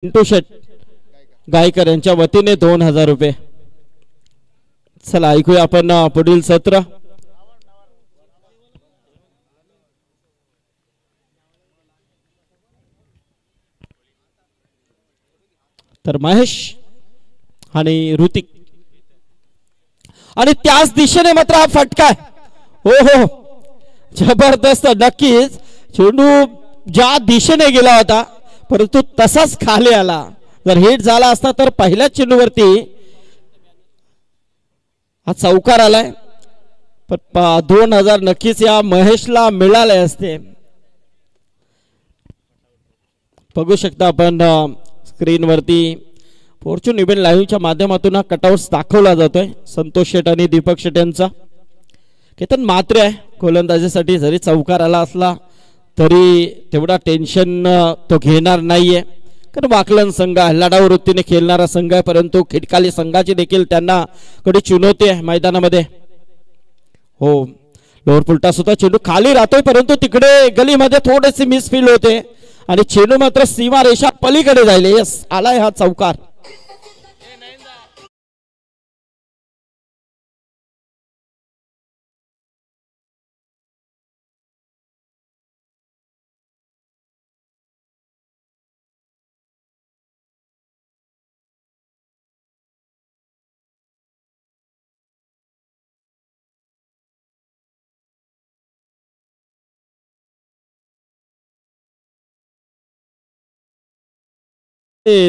पिंटू शेट गायकर यांच्या वतीने 2000 रुपये। चला ऐकूया आपण पुढील सत्र। तर महेश आणि ऋतिक आणि त्याच दिशेने मात्र हा फटका हो हो जबरदस्त। नक्कीच चेंडू ज्या दिशेने गेला होता परंतु तसाच खाली आला। जर हिट झाला असता तर पहिल्याच चेंडूवरती हा चौकार आलाय। पण 2000 नक्कीच या महेशला मिळाले असते। बघू शकता आपण स्क्रीनवरती फॉर्च्यून इव्हेंट लाईव्हच्या माध्यमातून हा कटआउट्स दाखवला जातोय। संतोष शेट आणि दीपक शेट यांचा। केतन मात्रे आहे गोलंदाजीसाठी, जरी चौकार आला असला तरी तेवढा टेन्शन तो घेणार नाहीये, कारण वाकलन संघ हल्लाडाव वृत्तीने खेळणारा संघ आहे। परंतु खिडकाली संघाची देखील त्यांना कडे चुनवती आहे मैदानामध्ये। हो लोअर फुलटा सुद्धा चेंडू खाली राहतोय परंतु तिकडे गलीमध्ये थोडेसे मिसफील होते आणि चेंडू मात्र सीमा रेषा पलीकडे जायले। यस आलाय हा चौकार।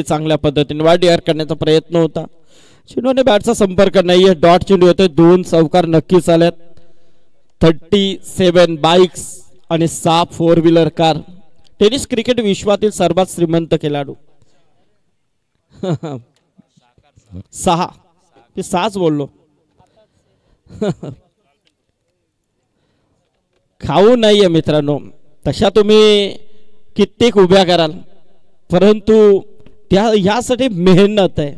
चांगल्या पद्धतीने वाईड एअर करण्याचा प्रयत्न होता, चेंडूने बॅटचा संपर्क नाहीये। डॉट चेंडू होते, 2 चौकार नक्कीच आल्यात। 37 बाईक्स आणि 6 four wheeler car. Tennis cricket विश्वातील सर्वात श्रीमंत खेळाडू 6 मी 6च बोललो खाऊ नाहीये मित्रांनो, तशा तुम्ही कित्येक उभ्या कराल परंतु त्या यासाठी मेहनत आहे।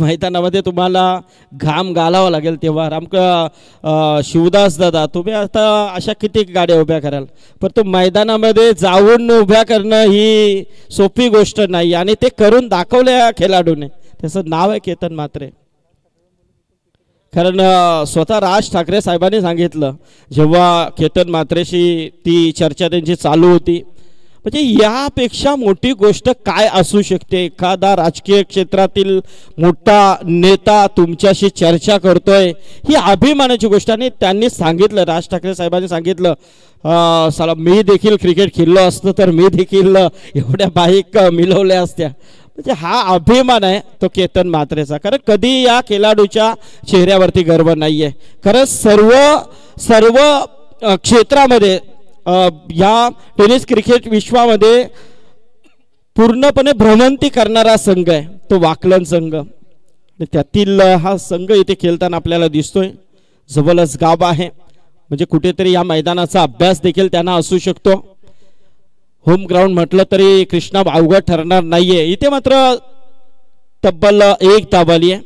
मैदानामध्ये तुम्हाला घाम घालावा लागेल तेव्हा। शिवदास दादा तुम्ही आता अशा किती गाड्या उभ्या कराल, परंतु मैदानामध्ये जाऊन उभ्या करणं ही सोपी गोष्ट नाही आणि ते करून दाखवले या खेळाडूने। त्याचं नाव आहे केतन मात्रे। कारण स्वतः राज ठाकरे साहेबांनी सांगितलं जेव्हा केतन मात्रेशी ती चर्चा त्यांची चालू होती, म्हणजे यापेक्षा मोठी गोष्ट काय असू शकते। एखादा राजकीय क्षेत्रातील मोठा नेता तुमच्याशी चर्चा करतोय ही अभिमानाची गोष्ट। आणि त्यांनी सांगितलं, राज ठाकरे साहेबांनी सांगितलं साला मी देखील क्रिकेट खेळलो असतो तर मी देखील एवढ्या बाईक मिळवल्या असत्या। म्हणजे हा अभिमान आहे तो केतन मात्रेचा। कारण कधी या खेळाडूच्या चेहऱ्यावरती गर्व नाहीये। कारण सर्व क्षेत्रामध्ये या टेनिस क्रिकेट विश्वामध्ये पूर्णपणे भ्रमंती करणारा संघ आहे तो वाकलन संघ। त्यातील हा संघ इथे खेळताना आपल्याला दिसतोय। जवळच गाव आहे, म्हणजे कुठेतरी या मैदानाचा अभ्यास देखील त्यांना असू शकतो। होम ग्राउंड म्हटलं तरी कृष्णा अवघड ठरणार नाहीये। इथे मात्र तब्बल 1 धाव आली आहे,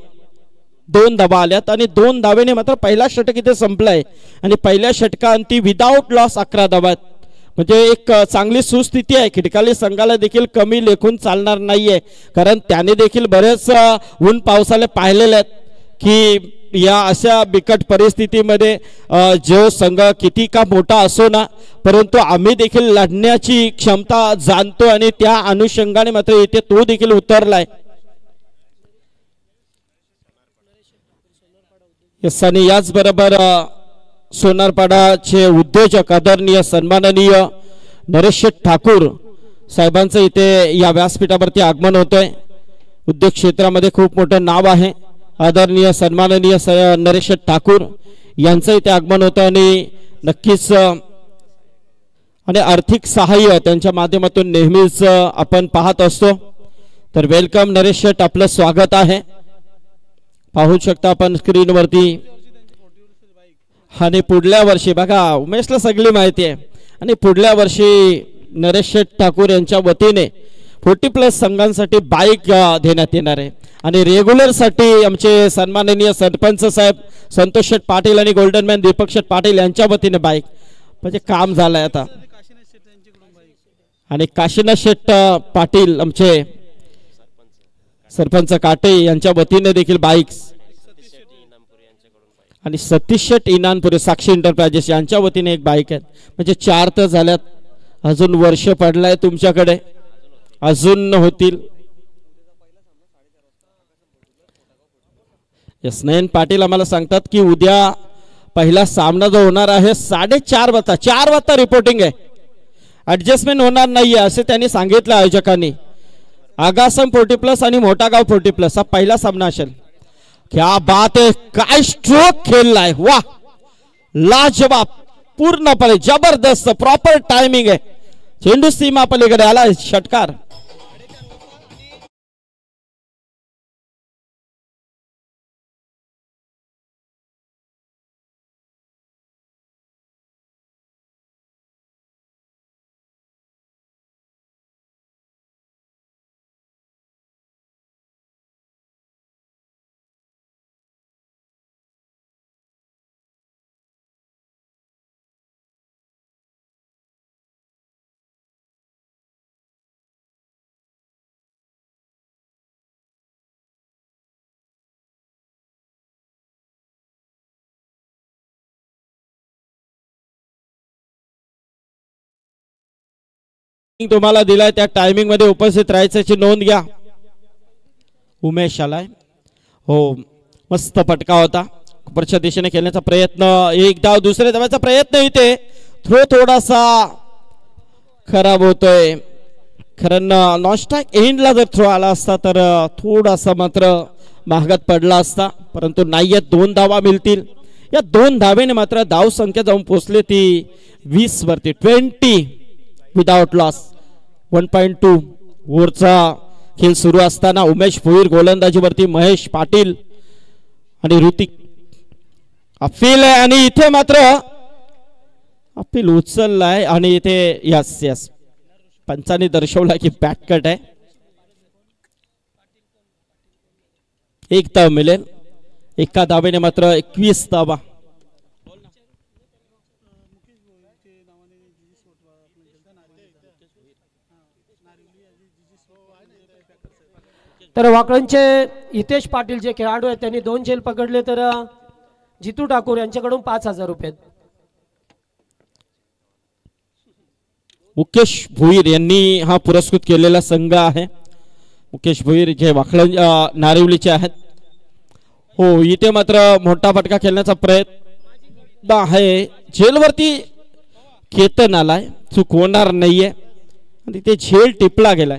2 धावा आल्यात आणि 2 धावेने मात्र पहिला षटक इथे संपलाय। आणि पहिल्या षटकांती विदाउट लॉस 11 धावा, म्हणजे एक चांगली सुस्थिती आहे। खिडकाली संघाला देखील कमी लेखून चालणार नाहीये, कारण त्याने देखील बरेच ऊन पावसाले पाहिलेले आहेत की या अशा बिकट परिस्थितीमध्ये जो संघ किती का मोठा असो ना, परंतु आम्ही देखील लढण्याची क्षमता जाणतो आणि त्या अनुषंगाने मात्र इथे तो देखील उतरलाय। आणि याचबरोबर सोनारपाडाचे उद्योजक आदरणीय सन्माननीय नरेश ठाकूर साहेबांचं इथे या व्यासपीठावरती आगमन होतंय। उद्योग क्षेत्रामध्ये खूप मोठं नाव आहे आदरणीय सन्माननीय नरेश ठाकूर यांचं इथे आगमन होतं आणि नक्कीच आणि आर्थिक सहाय्य त्यांच्या माध्यमातून नेहमीच आपण पाहत असतो। तर वेलकम नरेश शेठ, आपलं स्वागत आहे। पाहू शकता आपण स्क्रीनवरती। आणि पुढल्या वर्षी बघा उमेशला सगळी माहिती आहे, आणि पुढल्या वर्षी नरेश ठाकूर यांच्या वतीने 40+ संघांसाठी बाईक देण्यात येणार आहे। आणि रेग्युलर साठी आमचे सन्माननीय सरपंच साहेब संतोष शेठ पाटील आणि गोल्डन मॅन दीपक शेठ पाटील यांच्या वतीने बाईक, म्हणजे काम झालंय आता। आणि काशीनाथ शेट पाटील आमचे सरपंच काटे यांच्या वतीने देखील बाईक्स आणि सतीश शेट इनानपुरे साक्षी एंटरप्राइजेस यांच्या वतीने एक बाईक आहे. म्हणजे 4 तर झाल्यात, अजून वर्ष पडलाय तुमच्याकडे, अजून होतील. नयन पाटील आम्हाला सांगतात की उद्या पहिला सामना जो होणार आहे 4:30 वाजता, 4 वाजता रिपोर्टिंग आहे, ऍडजस्टमेंट होणार नाहीये असे त्यांनी सांगितलं आयोजकांनी. आगासम 40+ आणि मोठा गाव 40+ हा पहिला सामना असेल. क्या बात आहे, काय स्ट्रोक खेळलाय, वा लाजवाब, पूर्णपणे जबरदस्त, प्रॉपर टायमिंग आहे. चेंडू सीमा पलीकडे आला, षटकार. तुम्हाला दिलाय त्या टायमिंग मध्ये उपस्थित राहायची नोंद घ्या. उमेश आलाय, हो मस्त फटका होता, वरच्या दिशेने खेळण्याचा प्रयत्न, एक धाव, दुसऱ्या धावाचा प्रयत्न, इथे थ्रो थोडासा खराब होतोय. कारण नॉनस्ट्राइक एंडला जर थ्रो आला असता तर थोडासा मात्र महागात पडला असता, परंतु नाहीये. 2 धावा मिळतील. या 2 धावेने मात्र धाव संख्या जाऊन पोहोचली ती 20 वरती. 20 विदाउट लॉस. 1.2 ओव्हरचा खेळ सुरू असताना उमेश भोईर गोलंदाजीवरती, महेश पाटील आणि ऋतिक अपील आहे. आणि इथे मात्र अपील उचललाय आणि इथे यस पंचांनी दर्शवला की बॅट कट आहे. 1 धाव मिळेल. एका धावेने मात्र 21 धावा. तर वाकळणचे हितेश पाटील जे खेळाडू आहेत त्यांनी 2 झेल पकडले, तर जितू ठाकूर यांच्याकडून 5000 रुपये. मुकेश भोईर यांनी हा पुरस्कृत केलेला संघ आहे. मुकेश भोईर जे वाकळण नारिवलीचे आहेत. हो, इथे मात्र मोठा फटका खेळण्याचा प्रयत्न आहे. झेलवरती केतन आलाय, चूक होणार नाहीये आणि ते झेल टिपला गेलाय.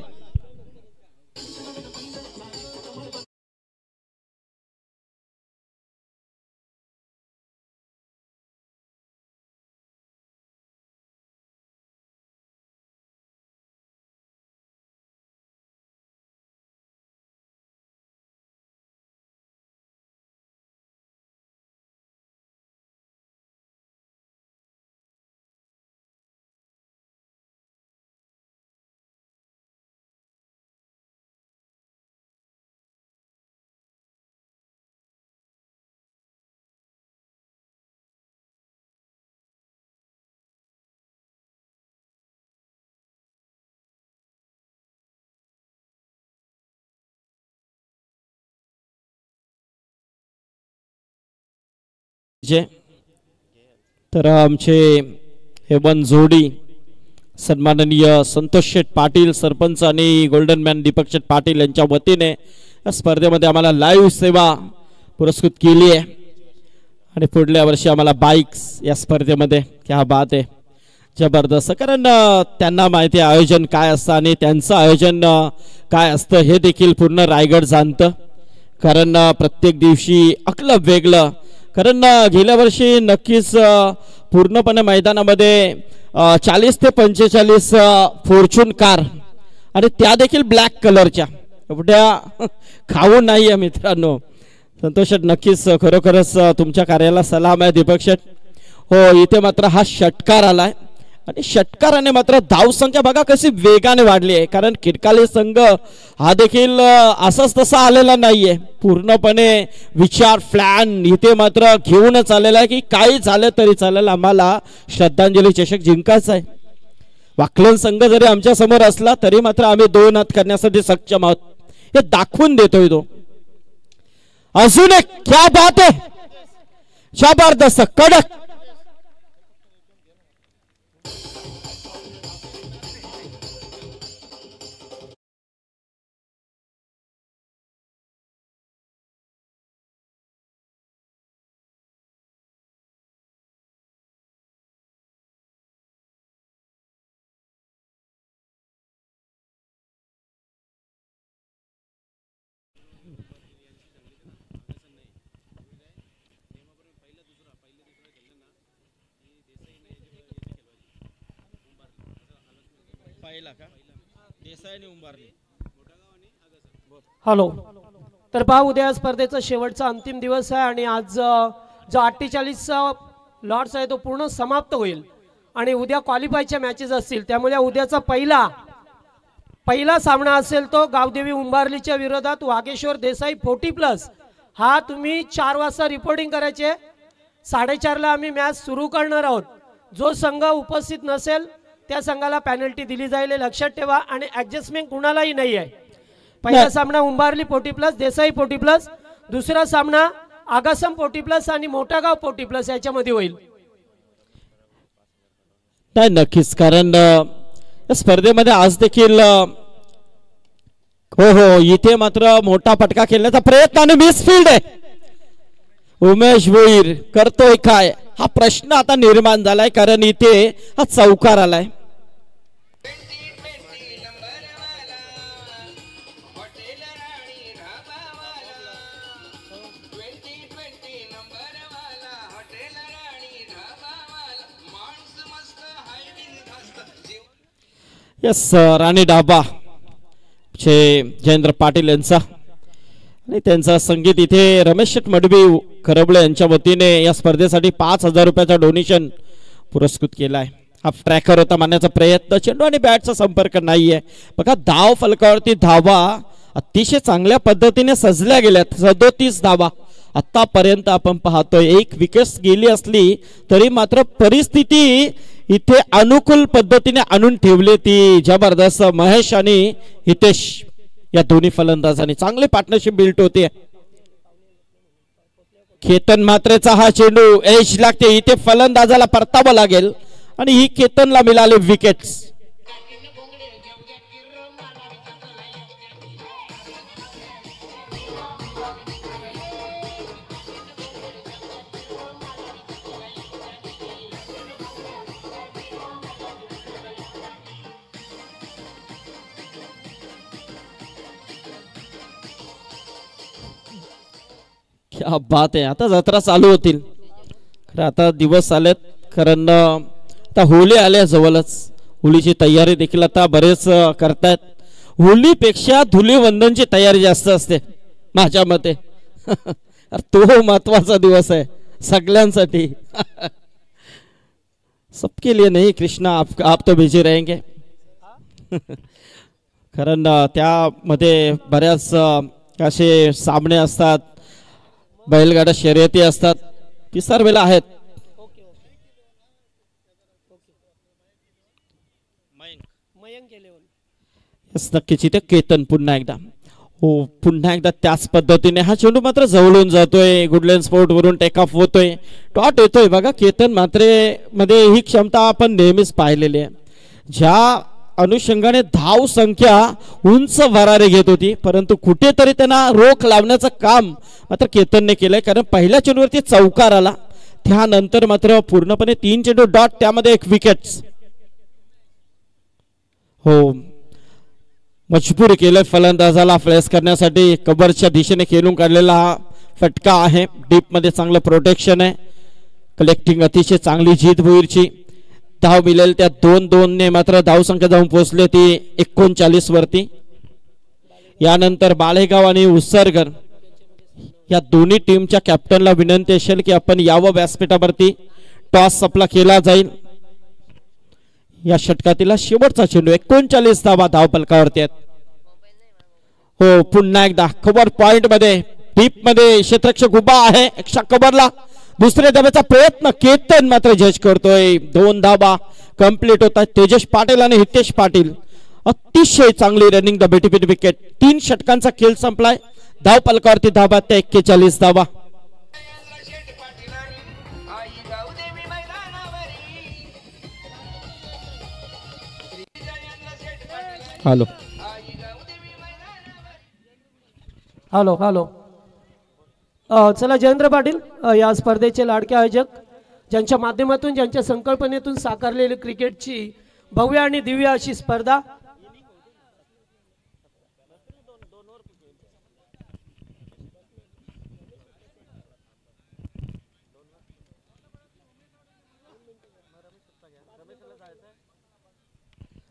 तर आमचे हे 1 जोडी सन्माननीय संतोष शेठ पाटील सरपंच आणि गोल्डन मॅन दीपक शेठ पाटील यांच्या वतीने या स्पर्धेमध्ये आम्हाला लाईव्ह सेवा पुरस्कृत केली आहे. आणि पुढल्या वर्षी आम्हाला बाईक्स या स्पर्धेमध्ये. क्या बात आहे, जबरदस्त. कारण त्यांना माहिती आहे आयोजन काय असतं आणि त्यांचं आयोजन काय असतं हे देखील पूर्ण रायगड जाणतं. कारण प्रत्येक दिवशी अकलं वेगळं. कारण गेल्या वर्षी नक्कीच पूर्णपणे मैदानामध्ये 40 ते 45 फॉर्च्यून कार आणि त्या देखील ब्लॅक कलरच्या. एवढ्या खाऊ नाहीये मित्रांनो. संतोष शेठ, नक्कीच खरोखरच तुमच्या कार्याला सलाम आहे. दीपक शेठ, हो इथे मात्र हा षटकार आलाय आणि षटकाराने मात्र धावसंख्या बघा कशी वेगाने वाढली आहे. कारण खिडकाली संघ हा देखील असाच तसा आलेला नाहीये. पूर्णपणे विचार प्लॅन इथे मात्र घेऊनच आलेला आहे की काही झालं तरी चालेल, आम्हाला श्रद्धांजली चषक जिंकायचा आहे. वाकलन संघ जरी आमच्या समोर असला तरी मात्र आम्ही 2 हात करण्यासाठी सक्षम आहोत हे दाखवून देतोय तो. अजून एक क्या बात आहे, जबरदस्त कडक. हॅलो. तर पहा उद्या स्पर्धेचा शेवटचा अंतिम दिवस आहे आणि आज जो 48चा लॉट्स आहे तो पूर्ण समाप्त होईल आणि उद्या क्वालिफायच्या मॅचेस असतील. त्यामुळे उद्याचा पहिला सामना असेल तो गावदेवी उंबारलीच्या विरोधात वागेश्वर देसाई 40+. हा तुम्ही 4 वाजता रिपोर्टिंग करायचे. 4:30ला आम्ही मॅच सुरू करणार आहोत. जो संघ उपस्थित नसेल त्या संघाला पेनल्टी दिली जाईल लक्षात ठेवा आणि ॲडजस्टमेंट कुणालाही नाही आहे. पहिला सामना उंबारली 40+, देसाई 40+. दुसरा सामना आगासम 40+ आणि मोठागाव 40+ याच्यामध्ये होईल. नाही नक्कीच, कारण स्पर्धेमध्ये आज देखील हो इथे मात्र मोठा फटका खेळण्याचा प्रयत्न आणि मिसफील्ड आहे. उमेश भोईर करतोय काय हा प्रश्न आता निर्माण झालाय, कारण इथे हा चौकार आलाय. यस राणी डाबा जयेंद्र पाटील यांचा आणि त्यांचा संगीत इथे रमेश शेठ मडवी खरबळे यांच्या वतीने या स्पर्धेसाठी 5,000 रुपयाचा डोनेशन पुरस्कृत केलाय. हा ट्रॅकर होता मारण्याचा प्रयत्न, चेंडू आणि बॅटचा संपर्क नाहीये. बघा धाव फलकावरती धावा अतिशय चांगल्या पद्धतीने सजल्या गेल्यात. 37 धावा आतापर्यंत आपण पाहतोय. 1 विकेट गेली असली तरी मात्र परिस्थिती इथे अनुकूल पद्धतीने आणून ठेवली ती जबरदस्त महेश आणि हितेश या दोन्ही फलंदाजांनी. चांगली पार्टनरशिप बिल्ट होते. केतन मात्रेचा हा चेंडू एज लागते, इथे फलंदाजाला परतावं लागेल आणि ही केतनला मिळाले विकेट्स. क्या बात आहे. आता जत्रा चालू होतील. आता दिवस आलेत, कारण आता होळी आल्या जवळच. होळीची तयारी देखील आता बरेच करतायत. होळीपेक्षा धुलीवंदनची तयारी जास्त असते माझ्या मते. तो महत्वाचा दिवस आहे सगळ्यांसाठी. सबके लिए नहीं कृष्णा, आप तो बिजी रहेंगे. कारण त्यामध्ये बऱ्याच असे सामने असतात, बैलगाडा शर्यती असतात, पिसारवेला आहेत. नक्कीच इथे केतन पुन्हा एकदा पुन्हा एकदा त्याच पद्धतीने हा चेंडू मात्र जवळून जातोय. गुडलँड स्पोर्ट वरून टेक ऑफ होतोय, टॉट येतोय. बघा केतन मात्रे मध्ये ही क्षमता आपण नेहमीच पाहिलेली आहे. ज्या अनुषंगाने धाव संख्या उंच भरारे घेत होती, परंतु कुठेतरी त्यांना रोख लावण्याचं काम मात्र केतनने केलंय. कारण पहिल्या चेंडूवरती चौकार आला, त्यानंतर मात्र पूर्णपणे 3 चेंडू डॉट, त्यामध्ये 1 विकेट. हो मजबूर केलं फलंदाजाला फ्लेस करण्यासाठी. कबरच्या दिशेने खेळून काढलेला हा फटका आहे. डीप मध्ये चांगलं प्रोटेक्शन आहे. कलेक्टिंग अतिशय चांगली जीत भोईरची. धाव मिळेल त्या 2-2 ने मात्र धाव संख्या जाऊन पोहोचली ती 39 वरती. यानंतर बाळेगाव आणि उसरगर या दोन्ही टीमच्या कॅप्टनला विनंती असेल की आपण यावं व्यासपीठावरती. टॉस आपला केला जाईल. या षटकातील शेवटचा चेंडू 39 धावा धाव फलकावरती आहेत. हो पुन्हा एकदा कव्हर पॉइंट मध्ये डीप मध्ये क्षेत्ररक्षक उभा आहे. एक्स्ट्रा कव्हरला दुसऱ्या धाब्याचा प्रयत्न केतन मात्र जज करतोय. 2 धाबा कंप्लीट होतात. तेजस पाटील आणि हितेश पाटील अतिशय चांगली रनिंग द बेटिफिट विकेट. 3 षटकांचा खेळ संपलाय. धाव पलकावरती धाबा त्या 41 धाबा. हॅलो हॅलो हॅलो चला जयेंद्र पाटील या स्पर्धेचे लाडके आयोजक ज्यांच्या माध्यमातून ज्यांच्या संकल्पनेतून साकारलेली क्रिकेटची भव्य आणि दिव्य अशी स्पर्धा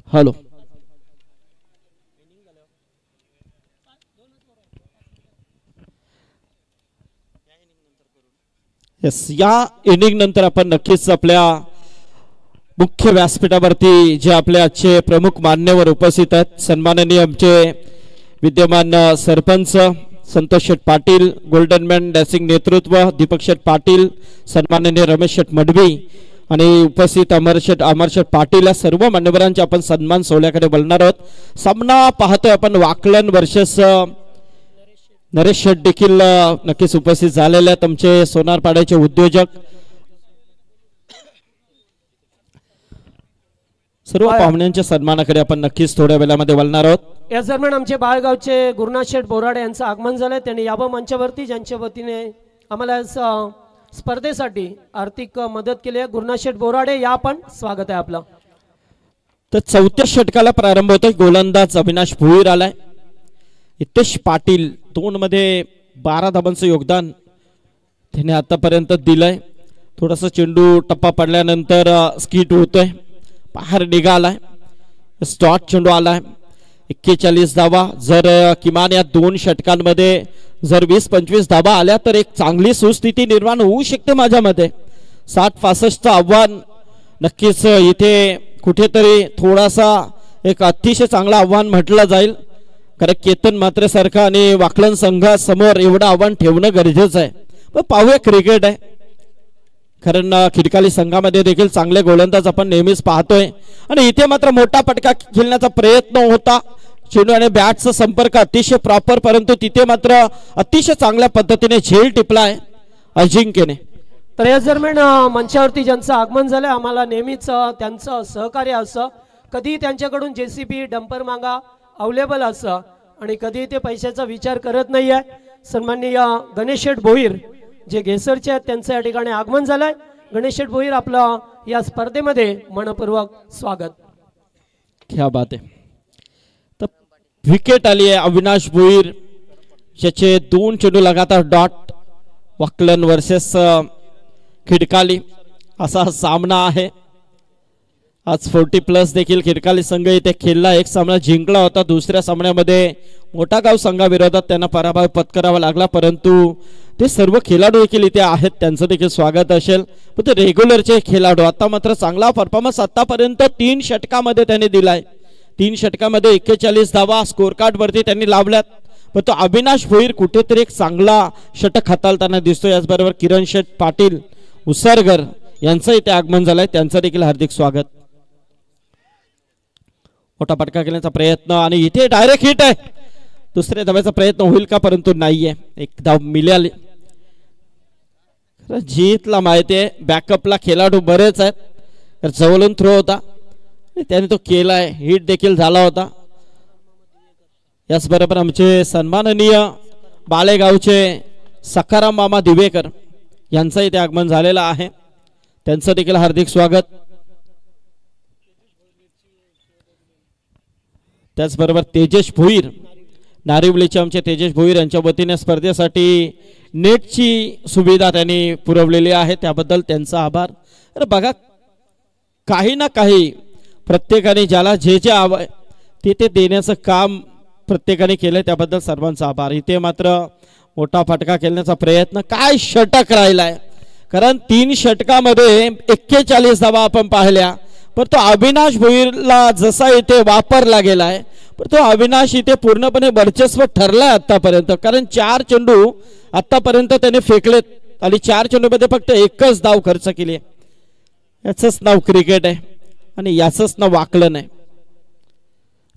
हॅलो यस या इनिंग नंतर आपण नक्कीच आपल्या मुख्य व्यासपीठावरती जे आपले आजचे प्रमुख मान्यवर उपस्थित आहेत सन्माननीय आमचे विद्यमान सरपंच संतोष शेठ पाटील, गोल्डन मॅन डॅसिंग नेतृत्व दीपक शेठ पाटील, सन्माननीय रमेश शेठ मडवी आणि उपस्थित अमर शेठ पाटील या सर्व मान्यवरांचे आपण सन्मान सोहळ्याकडे बोलणार आहोत. सामना पाहतोय आपण वाकलन वर्सेस नरेश शेठ देखील नक्कीच उपस्थित झालेले आहेत. आमचे सोनारपाड्याचे उद्योजक सर्व पाहुण्यांच्या सन्मानाकडे आपण नक्कीच थोड्या वेळामध्ये बोलणार आहोत. या दरम्यान आमचे बाळगावचे गुरुनाथ शेठ बोराडे यांचं आगमन झालंय. त्यांनी याबा मंचावरती ज्यांच्या वतीने आम्हाला स्पर्धेसाठी आर्थिक मदत केली आहे. गुरुनाथ शेठ बोराडे या आपण स्वागत आहे आपलं. तर 4थ्या षटकाला प्रारंभ होतोय. गोलंदाज अविनाश भुईर आलाय. हितेश पाटील 2 मध्ये 12 धाबांचं योगदान त्याने आतापर्यंत दिलंय. थोडासा चेंडू टप्पा पडल्यानंतर स्किट होतोय, बाहेर निघालाय, स्टॉट चेंडू आलाय. 41 धाबा. जर किमान या 2 षटकांमध्ये जर 20-25 धाबा आल्या तर एक चांगली सुस्थिती निर्माण होऊ शकते. माझ्या मते 60-65चं आव्हान नक्कीच इथे कुठेतरी थोडासा एक अतिशय चांगलं आव्हान म्हटलं जाईल. कारण केतन मात्रे सारखा आणि वाकलन संघासमोर एवढं आव्हान ठेवणं गरजेचं आहे. पण पाहूया क्रिकेट आहे, कारण खिडकाली संघामध्ये देखील चांगले गोलंदाज आपण नेहमीच पाहतोय आणि इथे मात्र मोठा पटका खेळण्याचा प्रयत्न होता. चेंडू आणि बॅटचा संपर्क अतिशय प्रॉपर, परंतु तिथे मात्र अतिशय चांगल्या पद्धतीने झेल टिपलाय अजिंक्यने. तर या दरम्यान मंचावरती ज्यांचं आगमन झालं आम्हाला नेहमीच त्यांचं सहकार्य असं, कधी त्यांच्याकडून JCB डंपर मागा अवेलेबल असं आणि कधी ते पैशाचा विचार करत नाही आहे. सन्माननीय गणेश शेठ भोईर जे घेसरचे आहेत त्यांचं या ठिकाणी आगमन झालंय. गणेश शेठ भोईर आपलं या स्पर्धेमध्ये मनपूर्वक स्वागत. क्या बात आहे. तर विकेट आली आहे अविनाश भोईर ज्याचे 2 चेंडू लगातार डॉट. वाकलन वर्सेस खिडकाली असा सामना आहे. आज 40+ देखील खिडकाली संघ इथे खेळला. एक सामना जिंकला होता. दुसऱ्या सामन्यामध्ये मोठा गाव संघाविरोधात त्यांना पराभव पत्करावा लागला, परंतु ते सर्व खेळाडू देखील इथे आहेत, त्यांचं देखील स्वागत असेल. पण ते रेग्युलरचे खेळाडू आता मात्र चांगला परफॉर्मन्स आतापर्यंत 3 षटकामध्ये त्यांनी दिलाय. 3 षटकामध्ये 41 धावा स्कोर कार्ड वरती त्यांनी लावल्यात. पण तो अविनाश भोईर कुठेतरी एक चांगला षटक हाताळताना दिसतो. याचबरोबर किरण शेठ पाटील उसरगर यांचं इथे आगमन झालंय, त्यांचं देखील हार्दिक स्वागत. मोठा पटका खेळण्याचा प्रयत्न आणि इथे डायरेक्ट हिट आहे. दुसऱ्या धाब्याचा प्रयत्न होईल का, परंतु नाहीये. एक धाव मिळाली. जीतला माहिती आहे बॅकअपला खेळाडू बरेच आहेत, तर जवळून थ्रो होता त्याने तो केलाय. हिट देखील झाला होता. याचबरोबर आमचे सन्माननीय बाळेगावचे सखाराम मामा दिवेकर यांचं इथे आगमन झालेलं आहे, त्यांचं देखील हार्दिक स्वागत. त्याचबरोबर तेजस भोईर नारिवलीचे आमचे तेजस भोईर यांच्या वतीने स्पर्धेसाठी नेटची सुविधा त्यांनी पुरवलेली आहे, त्याबद्दल त्यांचा आभार. तर बघा काही ना काही प्रत्येकाने ज्याला जे जे हवंय ते देण्याचं काम प्रत्येकाने केलंय, त्याबद्दल सर्वांचा आभार. इथे मात्र मोठा फटका खेळण्याचा प्रयत्न, काय षटक राहिलाय, कारण 3 षटकामध्ये 41 धावा आपण पाहिल्या. पण तो अविनाश भोईरला जसा इथे वापरला गेलाय, पण तो अविनाश इथे पूर्णपणे वर्चस्व ठरलाय आतापर्यंत, कारण 4 चेंडू आतापर्यंत त्याने फेकलेत आणि 4 चेंडूमध्ये फक्त एकच धाव खर्च केली आहे. याचंच नाव क्रिकेट आहे आणि याचंच नाव वाकलं नाही.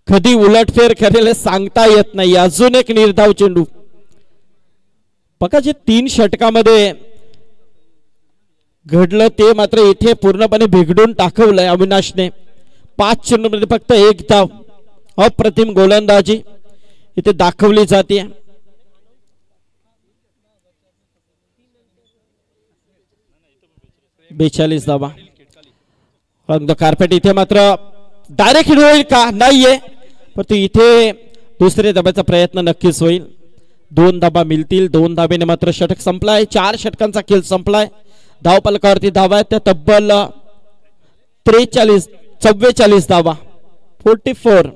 कधी उलटफेर करेल सांगता येत नाही. अजून एक निर्धाव चेंडू बघा, जे 3 षटकामध्ये घडलं ते मात्र इथे पूर्णपणे बिघडून टाकवलंय अविनाशने. 5 चेंडूमध्ये फक्त एक धाव. अप्रतिम गोलंदाजी इथे दाखवली जाते. 42 धावा. कार्पेट इथे मात्र डायरेक्ट हिट होईल का नाहीये, परंतु इथे दुसरे धाब्याचा प्रयत्न नक्कीच होईल. 2 धाबा मिळतील. 2 धाब्याने मात्र षटक संपलाय. 4 षटकांचा खेळ संपलाय. धाव फलकावरती धावा आहेत त्या तब्बल 44 धावा. 44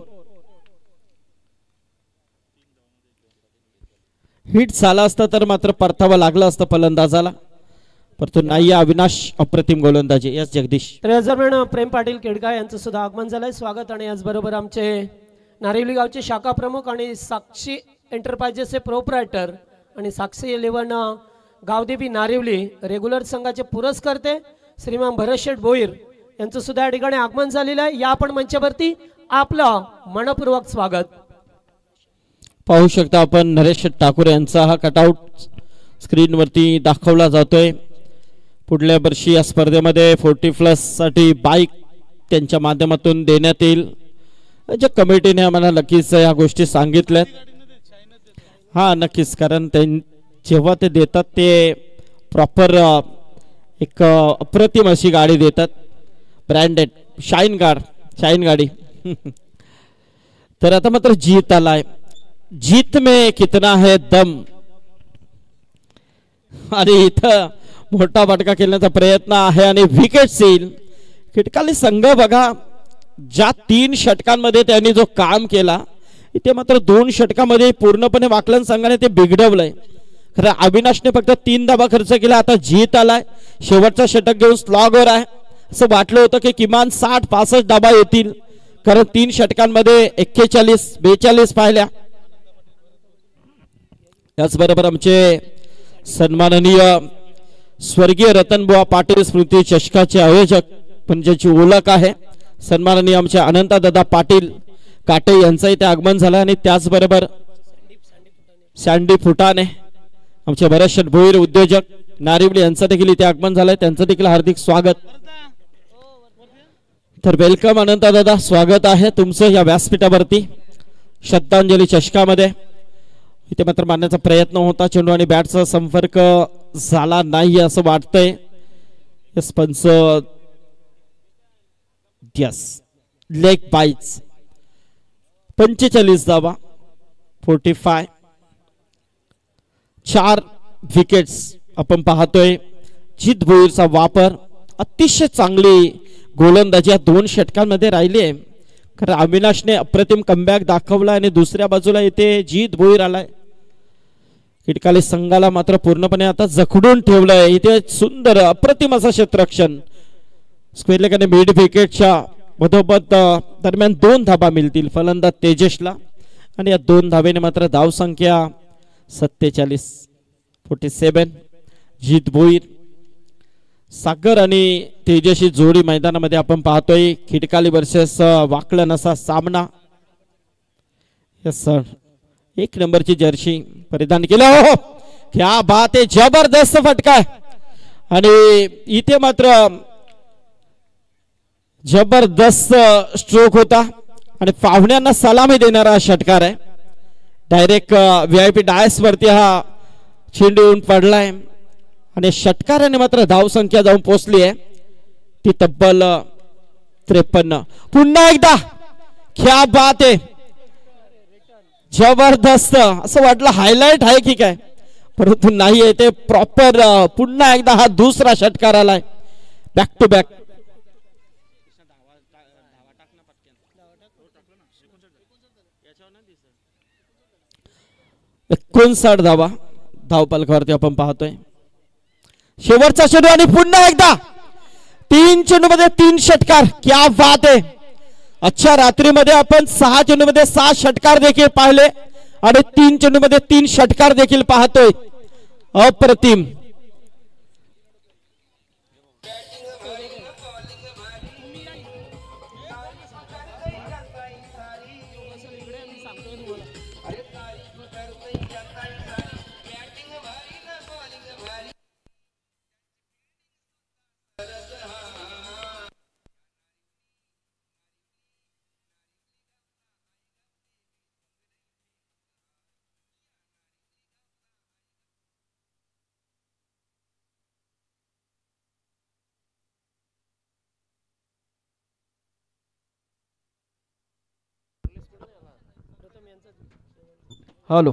हिट झाला असता तर मात्र परतावा लागला असतं फलंदाजाला, परंतु नाही. अविनाश अप्रतिम गोलंदाजी. यस जगदीश. तर याच दरम्यान प्रेम पाटील केडगाव यांचं सुद्धा आगमन झालंय. स्वागत. आणि याचबरोबर आमचे नारिवली गावचे शाखा प्रमुख आणि साक्षी एंटरप्राइजेसचे प्रोप्रायटर आणि साक्षी 11 गावदेवी नारिवली रेग्युलर संघाचे पुरस्कर्ते श्रीमान भरतशेठ भोईर यांचं सुद्धा या ठिकाणी आगमन झालेलं आहे. या आपण मंचावरती आपलं मनपूर्वक स्वागत. पाहू शकता आपण नरेश ठाकूर यांचा हा कटआउट स्क्रीनवरती दाखवला जातोय. पुढल्या वर्षी या स्पर्धेमध्ये 40+ साठी बाईक त्यांच्या माध्यमातून देण्यात येईल. ज्या कमिटीने आम्हाला नक्कीच या गोष्टी सांगितल्यात. हा नक्कीच, कारण जेव्हा ते देतात ते प्रॉपर एक अप्रतिम अशी गाडी देतात. ब्रँडेड शाईन गाडी. तर आता मात्र जीत आलाय. जीत में कितना है दम. आणि इथं मोठा फटका खेळण्याचा प्रयत्न आहे आणि विकेट येईल. खिटकाली संघ बघा, ज्या 3 षटकांमध्ये त्यांनी जो काम केला इथे मात्र 2 षटकामध्ये पूर्णपणे वाकलन संघाने ते बिघडवलंय. खरं अविनाशने फक्त 3 धाबा खर्च केला. आता जीत आलाय. शेवटचा षटक घेऊन स्लॉगवर आहे. असं वाटलं होतं की किमान 60-65 धाबा येतील, कारण 3 षटकांमध्ये 41-42 पाहिल्या. याचबरोबर आमचे सन्माननीय स्वर्गीय रतनबुवा पाटील स्मृती चषकाचे आयोजक पण ज्याची ओळख आहे सन्माननीय आमचे अनंतदादा पाटील काटे यांचं इथे आगमन झालं. आणि त्याचबरोबर सँडी फुटाणे आमचे भरतशेठ भोईर उद्योजक नारिवली यांचं देखील इथे आगमन झालंय. त्यांचं देखील हार्दिक स्वागत. तर वेलकम अनंतदादा, स्वागत आहे तुमचं या व्यासपीठावरती श्रद्धांजली चषकामध्ये. इथे मात्र मारण्याचा प्रयत्न होता चेंडू आणि बॅटचा संपर्क झाला नाही असं वाटतंय. पंच यस लेग बाईट्स. 45 धावा. 45. 4 विकेट्स आपण पाहतोय. जीत भोईरचा वापर अतिशय चांगली गोलंदाजी या 2 षटकांमध्ये राहिली आहे. खरं अविनाशने अप्रतिम कमबॅक दाखवला आणि दुसऱ्या बाजूला इथे जीत भोईर आलाय. खिटकाली संघाला मात्र पूर्णपणे आता जखडून ठेवलंय. इथे सुंदर अप्रतिम असं क्षेत्ररक्षण. स्क्वेअर लेग आणि मिड विकेटच्या मधोमध दरम्यान 2 धाबा मिळतील फलंदाज तेजसला. आणि या 2 धावेने मात्र धावसंख्या 47. जीत भोईर सागर आणि तेजशी जोडी मैदानामध्ये आपण पाहतोय. खिटकाली वर्सेस वाकलन असा सामना. Yes sir. 1 नंबरची जर्सी परिधान केलं. हो क्या बात आहे. जबरदस्त फटका आणि इथे मात्र जबरदस्त स्ट्रोक होता आणि पाहुण्यांना सलामी देणारा हा षटकार आहे. डायरेक्ट VIP डायस वरती हा चेंडू येऊन पडलाय आणि षटकाराने मात्र धावसंख्या जाऊन पोहोचली आहे ती तब्बल 53. पुन्हा एकदा क्या बात आहे. जबरदस्त. असं वाटलं हायलाइट आहे की काय, परंतु नाही आहे ते प्रॉपर. पुन्हा एकदा हा दुसरा षटकार आलाय बॅक टू बॅक. 59 धावा धावपलकावरती आपण पाहतोय. शेवटचा चेंडू आणि पुन्हा एकदा 3 चेंडूमध्ये 3 षटकार. क्या बात आहे. अच्छा रात्रीमध्ये आपण 6 चेंडूमध्ये 6 षटकार देखील पाहिले आणि 3 चेंडूमध्ये 3 षटकार देखील पाहतोय. अप्रतिम. Hello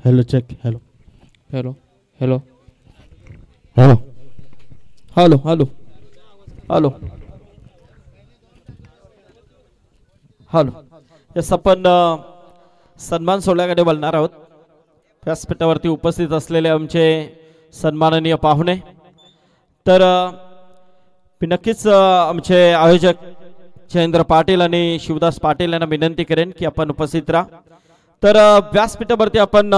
hello check hello hello hello hello hello hello hello hello yes आपण सन्मान सोहळ्याकडे बोलणार आहोत. व्यासपीठावरती उपस्थित असलेले आमचे सन्माननीय पाहुणे, तर मी नक्कीच आमचे आयोजक जयेंद्र पाटील आणि शिवदास पाटील यांना विनंती करेन की आपण उपस्थित राहा. तर व्यासपीठावरती आपण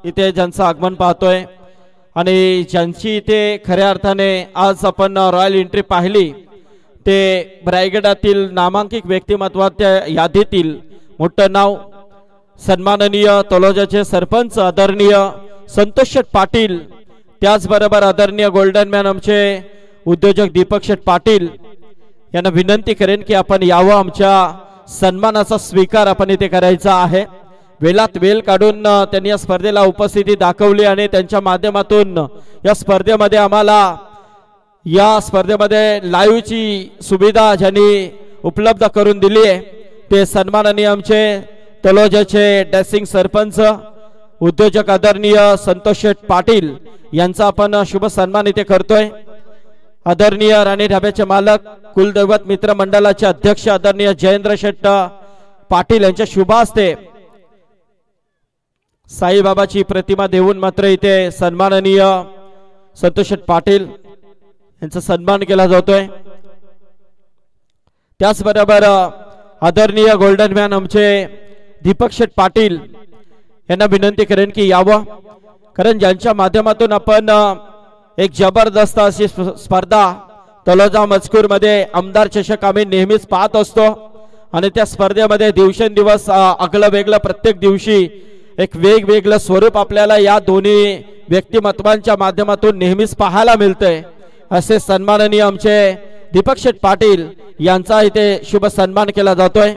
इथे ज्यांचं आगमन पाहतोय आणि ज्यांची इथे खऱ्या अर्थाने आज आपण रॉयल एंट्री पाहिली ते रायगडातील नामांकित व्यक्तिमत्वाच्या यादीतील मोठं नाव सन्माननीय तलोजाचे सरपंच आदरणीय संतोष शेठ पाटील, त्याचबरोबर आदरणीय गोल्डन मॅन आमचे उद्योजक दीपक शेठ पाटील यांना विनंती करेन की आपण यावं. आमच्या सन्मानाचा स्वीकार आपण इथे करायचा आहे. वेळात वेळ काढून त्यांनी या स्पर्धेला उपस्थिती दाखवली आणि त्यांच्या माध्यमातून या स्पर्धेमध्ये आम्हाला या स्पर्धेमध्ये लाईव्हची सुविधा ज्यांनी उपलब्ध करून दिली आहे ते सन्माननीय आमचे तलोजाचे ड्रेसिंग सरपंच उद्योजक आदरणीय संतोष शेठ पाटील यांचा आपण शुभ सन्मान इथे करतोय. आदरणीय राणी ढाब्याचे मालक कुलदैवत मित्र मंडळाचे अध्यक्ष आदरणीय जयेंद्र शेठ पाटील यांच्या शुभ हस्ते साईबाबाची प्रतिमा देऊन मात्र इथे सन्माननीय संतोष शेठ पाटील यांचा सन्मान केला जातोय. त्याचबरोबर आदरणीय गोल्डन मॅन आमचे दीपक शेठ पाटील यांना विनंती करेन की यावं, कारण ज्यांच्या माध्यमातून आपण एक जबरदस्त अशी स्पर्धा तलोजा मजकूर मध्ये आमदार चषक आम्ही नेहमीच पाहत असतो आणि त्या स्पर्धेमध्ये दिवसेंदिवस आगळं वेगळं प्रत्येक दिवशी एक वेगवेगळं स्वरूप आपल्याला या दोन्ही व्यक्तिमत्वांच्या माध्यमातून नेहमीच पाहायला मिळतंय. असे सन्माननीय आमचे दीपक शेठ पाटील यांचा इथे शुभ सन्मान केला जातोय.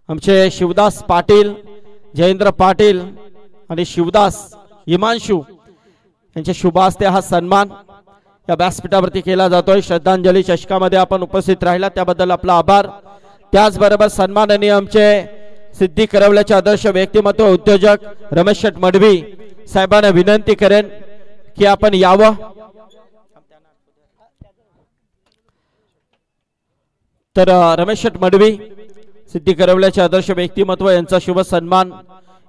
आमचे शिवदास पाटील, जयेंद्र पाटील आणि शिवदास हिमांशू यांच्या शुभ हस्ते हा सन्मान या व्यासपीठावरती केला जातोय. श्रद्धांजली चषकामध्ये आपण उपस्थित राहिला त्याबद्दल आपला आभार. त्याचबरोबर सन्माननीय आमचे सिद्धी करवल्याचे आदर्श व्यक्तिमत्व उद्योजक रमेश शेठ मडवी साहेबांना विनंती करेन की आपण यावं. तर रमेश शेठ मडवी सिद्धी करवल्याचे आदर्श व्यक्तिमत्व यांचा शुभ सन्मान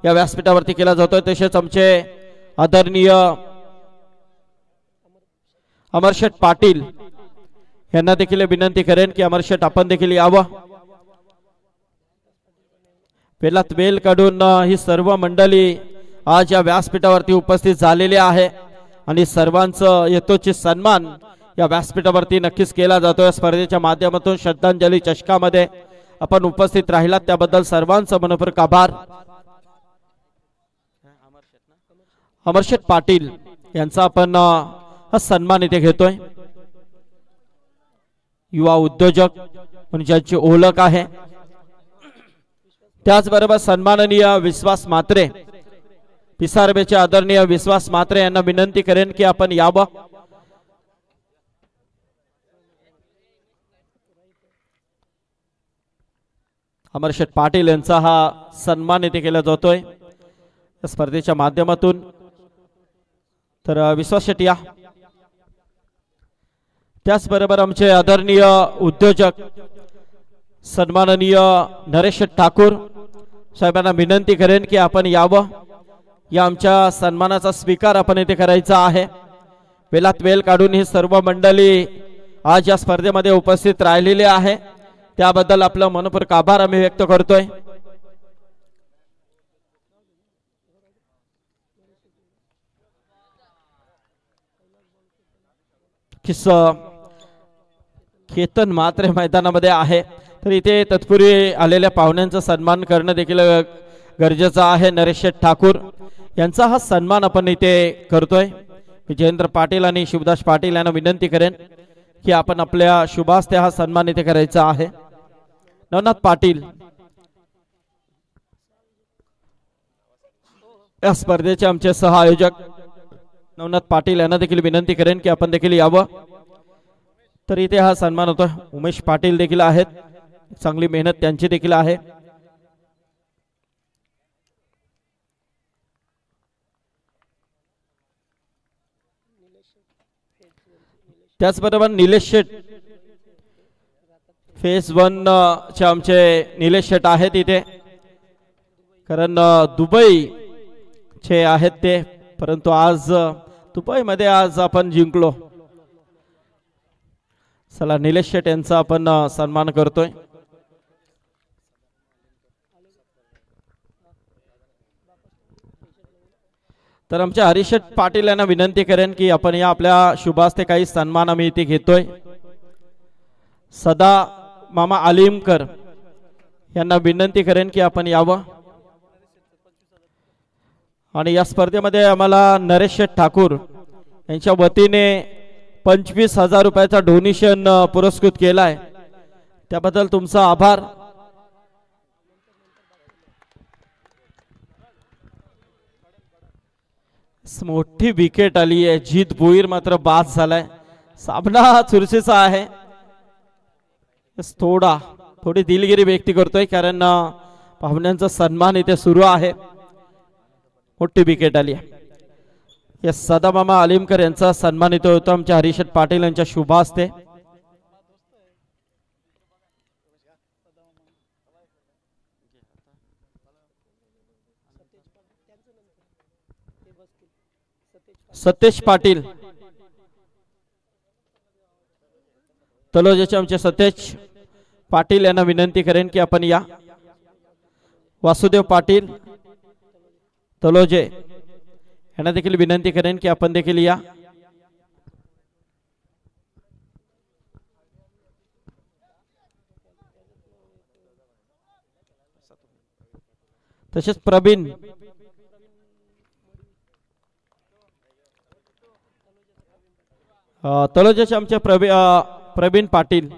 या व्यासपीठावरती केला जातोय. तसेच आमचे आदरणीय अमर शेठ पाटील यांना देखील विनंती करेन की अमर शेठ आपण देखील यावं. वेळात वेळ काढून ही सर्व मंडळी आज या व्यासपीठावरती उपस्थित झालेले आहे आणि सर्वांचं यथोचित सन्मान या व्यासपीठावरती नक्कीच केला जातोय. स्पर्धेच्या माध्यमातून श्रद्धांजली चषकामध्ये आपण उपस्थित राहिलात त्याबद्दल सर्वांचं मनपूर्वक आभार. अमर शेठ पाटील यांचा आपण हा सन्मान इथे घेतोय. युवा उद्योजक म्हणजे ज्यांची ओळख आहे. त्याचबरोबर सन्माननीय विश्वास मात्रे पिसारबेचे आदरणीय विश्वास मात्रे यांना विनंती करेन की आपण यावं. अमर शेठ पाटील यांचा हा सन्मान इथे केला जातोय स्पर्धेच्या माध्यमातून. तर विश्वास शेठ या. त्याचबरोबर आमचे आदरणीय उद्योजक सन्माननीय नरेश ठाकूर साहेबांना विनंती करेन की आपण यावं. या आमच्या सन्मानाचा स्वीकार आपण इथे करायचा आहे. वेळात वेळ काढून ही सर्व मंडळी आज या स्पर्धेमध्ये उपस्थित राहिलेली आहे त्याबद्दल आपलं मनपूर्वक आभार आम्ही व्यक्त करतोय. केतन मात्रे मैदानामध्ये आहे तर इथे तत्पूर्वी आलेल्या पाहुण्यांचा सन्मान करणं देखील गरजेचं आहे. नरेश ठाकूर यांचा हा सन्मान आपण इथे करतोय. जयेंद्र पाटील आणि शिवदास पाटील यांना विनंती करेन की आपण आपल्या शुभास्ते हा सन्मान इथे करायचा आहे. नवनाथ पाटील या स्पर्धेचे आमचे सह आयोजक नवनाथ पाटील यांना देखील विनंती करेन की आपण देखील यावं. तर इथे हा सन्मान होतो. उमेश पाटील देखील आहेत, चांगली मेहनत त्यांची देखील आहे. त्याचबरोबर निलेश शेठ फेज 1 चे आमचे निलेश शेठ आहेत इथे, कारण दुबई चे आहेत ते, परंतु आज दुबईमध्ये आज आपण जिंकलो. चला निलेश शेठ यांचा आपण सन्मान करतोय. तर आमच्या हरिशेठ पाटील यांना विनंती करेन की आपण या आपल्या शुभास्ते काही सन्मान आम्ही इथे घेतोय. सदा मामा आलिमकर यांना विनंती करेन की आपण यावं. आणि या स्पर्धेमध्ये आम्हाला नरेश शेठ ठाकूर यांच्या वतीने 25,000 रुपयाचा डोनेशन पुरस्कृत केलाय, त्याबद्दल तुमचा आभार. मोठी विकेट आली आहे. जीत भोईर मात्र बाद झालाय. सामना चुरशीचा आहे. थोडी दिलगिरी व्यक्त करतोय कारण पाहुण्यांचा सन्मान इथे सुरू आहे. मोठी विकेट आली आहे. या सदामामा आलिमकर यांचा सन्मान इथे होतो आमच्या हरिशेठ पाटील यांच्या शुभ हस्ते. सतेज पाटील तलोजेचे आमचे सतेज पाटील यांना विनंती करेन की आपण या. वासुदेव पाटील तलोजे यांना देखील विनंती करेन की आपण देखील या. तसेच प्रवीण तलोजेचे आमचे प्रवीण पाटील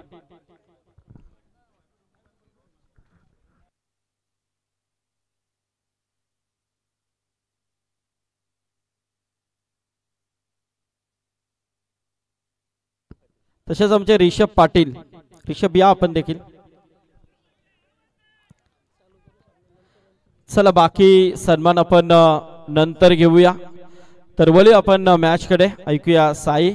तसेच आमचे रिषभ पाटील. रिषभ या आपण देखील. चला बाकी सन्मान आपण नंतर घेऊया. तर वळूया आपण मॅच कडे. ऐकूया साई.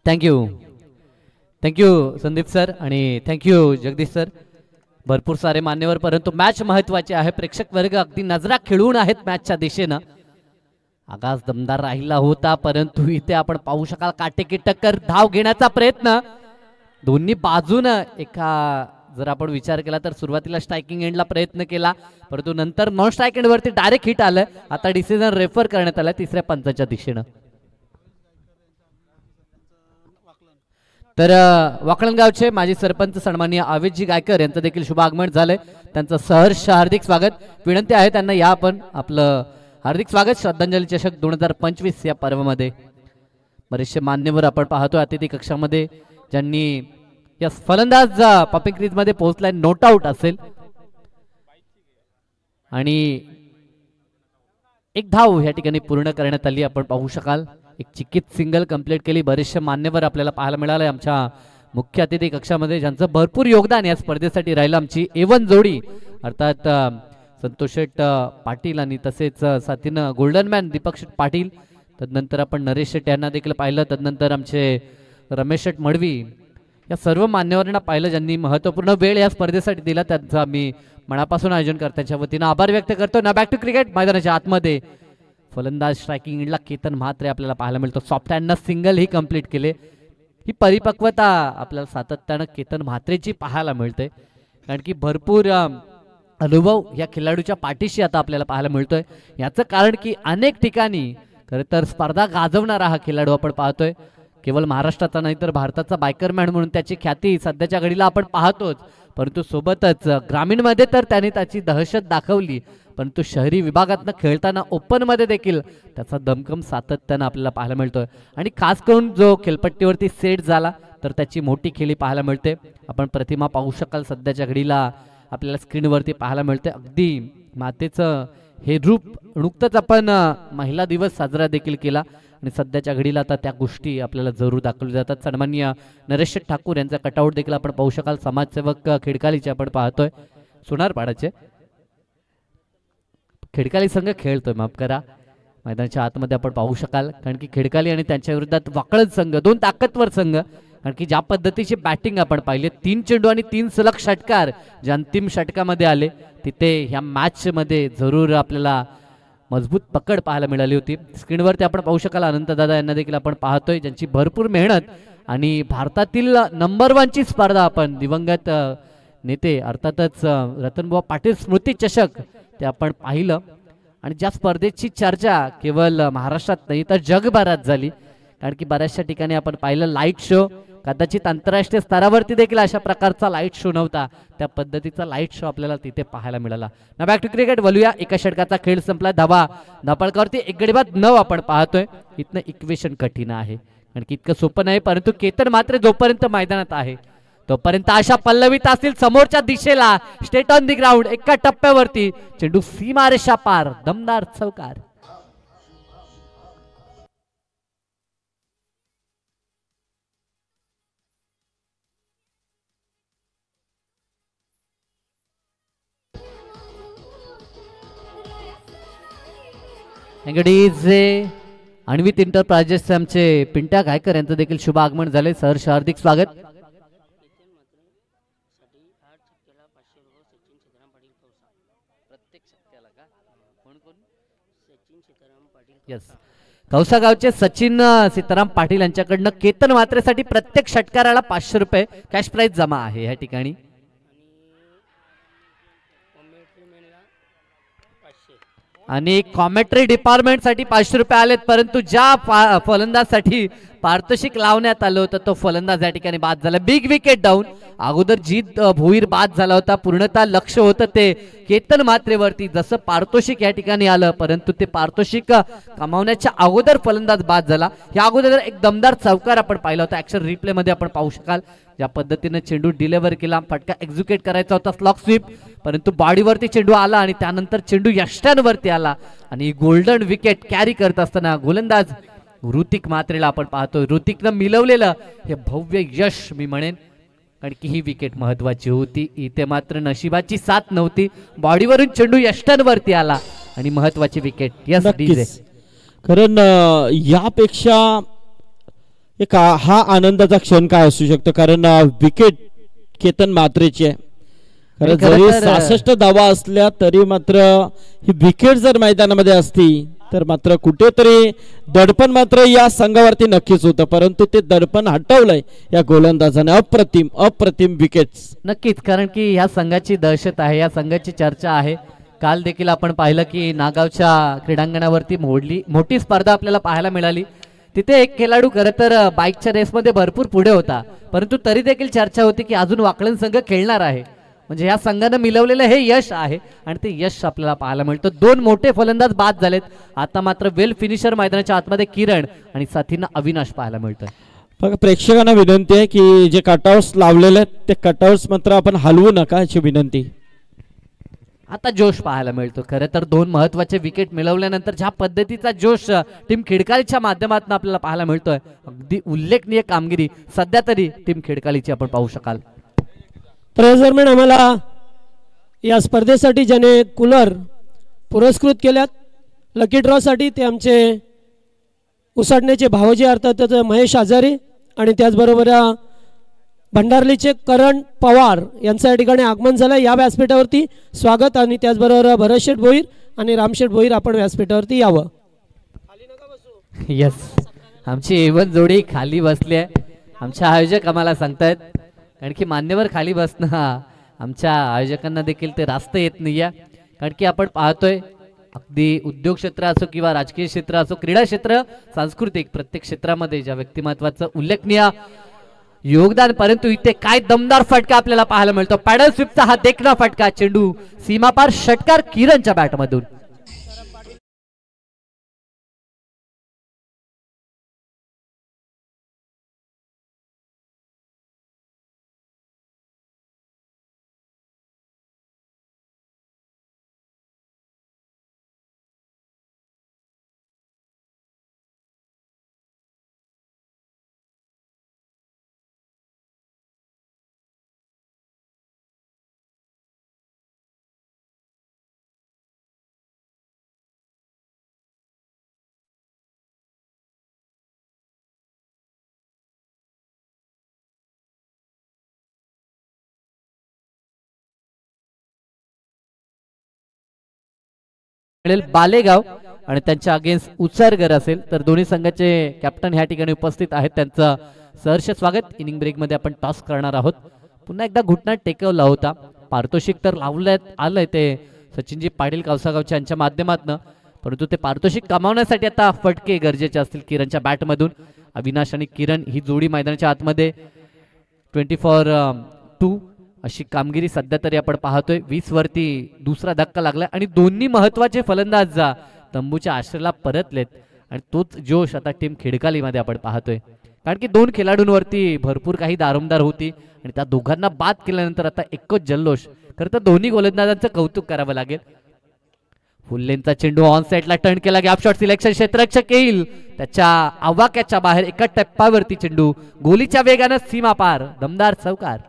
थँक्यू संदीप सर आणि थँक्यू जगदीश सर. भरपूर सारे मान्यवर, परंतु मॅच महत्वाची आहे. प्रेक्षक वर्ग अगदी नजरा खिळून आहेत मॅचच्या दिशेनं. आगाज दमदार राहिला होता, परंतु इथे आपण पाहू शकाल काटेकी टक्कर, धाव घेण्याचा प्रयत्न दोन्ही बाजूनं. जर आपण विचार केला तर सुरुवातीला स्ट्रायकिंग एंडला प्रयत्न केला, परंतु नंतर नॉन स्ट्रायक एंड वरती डायरेक्ट हिट आलं. आता डिसिजन रेफर करण्यात आलं तिसऱ्या पंचाच्या दिशेनं. तर वाकळणगावचे माजी सरपंच सन्माननीय आवेशजी गायकर यांचं देखील शुभ आगमन झालंय. त्यांचं सहर्ष हार्दिक स्वागत. विनंती आहे त्यांना या आपण आपलं हार्दिक स्वागत. श्रद्धांजली चषक 2025 या पर्वामध्ये बरेचसे मान्यवर आपण पाहतोय अतिथी कक्षामध्ये, ज्यांनी या फलंदाज पॉपिंग क्रीज मध्ये पोहोचलाय. नोट आउट असेल आणि एक धाव या ठिकाणी पूर्ण करण्यात आली. आपण पाहू शकाल एक चिकित सिंगल कंप्लीट केली. बरेचसे मान्यवर आपल्याला पाहायला मिळाले आमच्या मुख्य अतिथी कक्षामध्ये, ज्यांचं भरपूर योगदान या स्पर्धेसाठी राहिलं. आमची A1 जोडी अर्थात संतोष शेठ पाटील आणि तसेच साथीनं गोल्डन मॅन दीपक शेठ पाटील. तदनंतर आपण नरेश शेठ यांना देखील पाहिलं. तदनंतर आमचे रमेश शेठ मडवी या सर्व मान्यवरांना पाहिलं, ज्यांनी महत्त्वपूर्ण वेळ या स्पर्धेसाठी दिला. त्यांचा आम्ही मनापासून आयोजनकर्त्यांच्या वतीनं आभार व्यक्त करतो. ना बॅक टू क्रिकेट मैदानाच्या आतमध्ये फलंदाज स्ट्रायकिंग एंडला केतन म्हात्रे आपल्याला पाहायला मिळतो. सॉफ्ट हँडनं सिंगल ही कंप्लीट केले. ही परिपक्वता आपल्याला सातत्यानं केतन म्हात्रेची पाहायला मिळते, कारण की भरपूर अनुभव या खेळाडूच्या पाठीशी आता आपल्याला पाहायला मिळतोय. याचं कारण की अनेक ठिकाणी खरं तर स्पर्धा गाजवणारा हा खेळाडू आपण पाहतोय. केवळ महाराष्ट्राचा नाही तर भारताचा बायकरमॅन म्हणून त्याची ख्याती सध्याच्या घडीला आपण पाहतोच, परंतु सोबतच ग्रामीणमध्ये तर त्याने त्याची दहशत दाखवली, परंतु शहरी विभागातनं खेळताना ओपनमध्ये देखील त्याचा दमखम सातत्यानं आपल्याला पाहायला मिळतोय. आणि खास करून जो खेळपट्टीवरती सेट झाला तर त्याची मोठी खेळी पाहायला मिळते. आपण प्रतिमा पाहू शकाल सध्याच्या घडीला आपल्याला स्क्रीनवरती पाहायला मिळते. अगदी मातेचं हे रूप नुकतंच आपण महिला दिवस साजरा देखील केला आणि सध्याच्या घडीला आता त्या गोष्टी आपल्याला जरूर दाखवल्या जातात. सन्माननीय नरेश ठाकूर यांचा कटआउट देखील आपण पाहू शकाल. समाजसेवक खिडकालीचे आपण पाहतोय, सोनारपाडाचे खिडकाली संघ खेळतोय, माफ करा, मैदानाच्या आतमध्ये आपण पाहू शकाल. कारण की खिडकाली आणि त्यांच्या विरोधात वाकळज संघ, दोन ताकदवर संघ. कारण की ज्या पद्धतीची बॅटिंग आपण पाहिली, 3 चेंडू आणि 3 सलग षटकार जे अंतिम षटकामध्ये आले, तिथे ह्या मॅच मध्ये जरूर आपल्याला मजबूत पकड पाहायला मिळाली होती. स्क्रीनवरती आपण पाहू शकाल अनंतदादा यांना देखील आपण पाहतोय, ज्यांची भरपूर मेहनत आणि भारतातील नंबर 1 ची स्पर्धा आपण दिवंगत नेते अर्थातच रतनबुवा पाटील स्मृती चषक ते आपण पाहिलं. आणि ज्या स्पर्धेची चर्चा केवळ महाराष्ट्रात नाही तर जगभरात झाली. कारण की बऱ्याचशा ठिकाणी आपण पाहिलं लाईट शो, कदाचित आंतरराष्ट्रीय स्तरावरती देखील अशा प्रकारचा लाईट शो नव्हता, त्या पद्धतीचा लाईट शो आपल्याला तिथे पाहायला मिळाला. ना बॅक टू क्रिकेट वळूया. एका षटकाचा खेळ संपला, धावा धापळकावरती 1 गडी बाद 9 आपण पाहतोय. इथनं इक्वेशन कठीण आहे, कारण की इतकं सोपं नाही. परंतु केतन मात्र जोपर्यंत मैदानात आहे तोपर्यंत आशा पल्लवित असतील समोरच्या दिशेला. स्टेट ऑन दी ग्राउंड, एका टप्प्यावरती चेंडू सीमारेषा पार, दमदार चौकार. अन्वित इंटरप्राइजेस आमचे पिंट्या गायकर यांचं देखील शुभ आगमन झाले. सहर्ष हार्दिक स्वागत. यस, कौसा गावचे सचिन सीताराम पाटील यांच्याकडनं केतन मात्रेसाठी प्रत्येक षटकाराला 500 रुपये कॅश प्राइज जमा आहे या ठिकाणी. आणि कॉमेंट्री डिपार्टमेंट साठी 500 रुपये आलेत. परंतु ज्या फलंदाजसाठी पारितोषिक लावण्यात आलं होतं तो फलंदाज या ठिकाणी बाद झाला. Big wicket down. अगोदर जीत भोईर बाद झाला होता, पूर्णतः लक्ष होतं ते केतन मात्रेवरती, जसं पारितोषिक या ठिकाणी आलं, परंतु ते पारितोषिक कमावण्याच्या अगोदर फलंदाज बाद झाला. या अगोदर एक दमदार चौकार आपण पाहिला होता, ऍक्शन रिप्ले मध्ये आपण पाहू शकाल. ज्या पद्धतीने चेंडू डिलिव्हर केला, फटका एक्झिक्यूट करायचा होता स्लॉक स्वीप, परंतु बॉडीवरती चेंडू आला आणि त्यानंतर चेंडू यष्ट्यांवरती आला आणि गोल्डन विकेट कॅरी करत असताना गोलंदाज ऋतिक मात्रेला आपण पाहतोय. ऋतिकनं मिळवलेलं हे भव्य यश मी म्हणेन, कारण की ही विकेट महत्वाची होती. इथे मात्र नशिबाची साथ नव्हती, बॉडीवरून चेंडू यष्ट्यांवरती आला आणि महत्वाची विकेट. यस डीजे, कारण यापेक्षा एक हा आनंदाचा क्षण काय असू शकतो, कारण विकेट केतन मात्रेची आहे. कारण जरी 66 धावा असल्या तरी मात्र ही विकेट जर मैदानामध्ये असती तर मात्र कुठेतरी दडपण मात्र या संघावरती नक्कीच होतं, परंतु ते दडपण हटवलंय या गोलंदाजाने. अप्रतिम अप्रतिम विकेट्स. नक्कीच, कारण की या संघाची दहशत आहे, या संघाची चर्चा आहे. काल देखील आपण पाहिलं की नागावच्या क्रीडांगणावरती मोठी स्पर्धा आपल्याला पाहायला मिळाली. तिथे एक खेळाडू खरं तर बाईकच्या रेसमध्ये भरपूर पुढे होता, परंतु तरी देखील चर्चा होती की अजून वाकलन संघ खेळणार आहे. म्हणजे या संघानं मिळवलेलं हे यश आहे आणि ते यश आपल्याला पाहायला मिळतं. 2 मोठे फलंदाज बाद झालेत. आता मात्र वेल फिनिशर मैदानाच्या आतमध्ये किरण आणि साथीनं अविनाश पाहायला मिळतोय. बघा, प्रेक्षकांना विनंती आहे की जे कटआउट्स लावलेले आहेत ते कटआउट्स मात्र आपण हलवू नका याची विनंती. आता जोश पाहायला मिळतो. खरं तर 2 महत्वाचे विकेट मिळवल्यानंतर ज्या पद्धतीचा जोश टीम खिडकालीच्या माध्यमातून आपल्याला पाहायला मिळतोय, अगदी उल्लेखनीय कामगिरी सध्या तरी टीम खिडकालीची आपण पाहू शकाल. ट्रेझरमॅन आम्हाला या स्पर्धेसाठी ज्याने कूलर पुरस्कृत केल्यात लकी ड्रॉ साठी, ते आमचे उसाडण्याचे भावजी अर्थात महेश आजारी आणि त्याचबरोबर भंडारलीचे करण पवार यांचं या ठिकाणी आगमन झालं. या व्यासपीठावरती स्वागत आणि त्याचबरोबर भरतशेठ भोईर आणि रामशेठ भोईर आपण व्यासपीठावरती यावं. यस, आमची एवन जोडी खाली बसली आहे. आमचे आयोजक आम्हाला सांगतायत, कारण की मान्यवर खाली बसणं आमच्या आयोजकांना देखील ते रास्त येत नाही आहे. कारण की आपण पाहतोय अगदी उद्योग क्षेत्र असो किंवा राजकीय क्षेत्र असो, क्रीडा क्षेत्र, सांस्कृतिक, प्रत्येक क्षेत्रामध्ये ज्या व्यक्तिमत्वाचं उल्लेखनीय योगदान, परंतु इथे काय दमदार फटका आपल्याला पाहायला मिळतो. पॅडल स्वीपचा हा देखना फटका, चेंडू सीमापार षटकार किरणच्या बॅटमधून. मिळेल बालेगाव आणि त्यांच्या अगेन्स्ट उचारगर असेल. तर दोन्ही संघाचे कॅप्टन ह्या ठिकाणी उपस्थित आहेत, त्यांचं सहर्ष स्वागत. इनिंग ब्रेक मध्ये आपण टॉस करणार आहोत. पुन्हा एकदा घुटना टेकवला होता, पारितोषिक तर लावण्यात आलंय ते सचिनजी पाटील कावसागावच्या यांच्या माध्यमातून, परंतु ते पारितोषिक कमावण्यासाठी आता फटके गरजेचे असतील किरणच्या बॅटमधून. अविनाश आणि किरण ही जोडी मैदानाच्या आतमध्ये 24-2 अशी कामगिरी सध्या तरी आपण पाहतोय. 20 वरती दुसरा धक्का लागला आणि दोन्ही महत्वाचे फलंदाज तंबूच्या आश्रयाला परतलेत आणि तोच जोश आता टीम खिडकालीमध्ये आपण पाहतोय. कारण की दोन खेळाडूंवरती भरपूर काही दारोमदार होती आणि त्या दोघांना बाद केल्यानंतर आता एकच जल्लोष. खरं तर दोन्ही गोलंदाजांचं कौतुक करावं लागेल. फुल्लेंचा चेंडू ऑन साइडला टर्न केला, गॅप शॉट सिलेक्शन, क्षेत्ररक्षक येईल त्याच्या आवाक्याच्या बाहेर. एका टप्प्यावरती चेंडू गोलीच्या वेगानं सीमा पार, दमदार चौकार.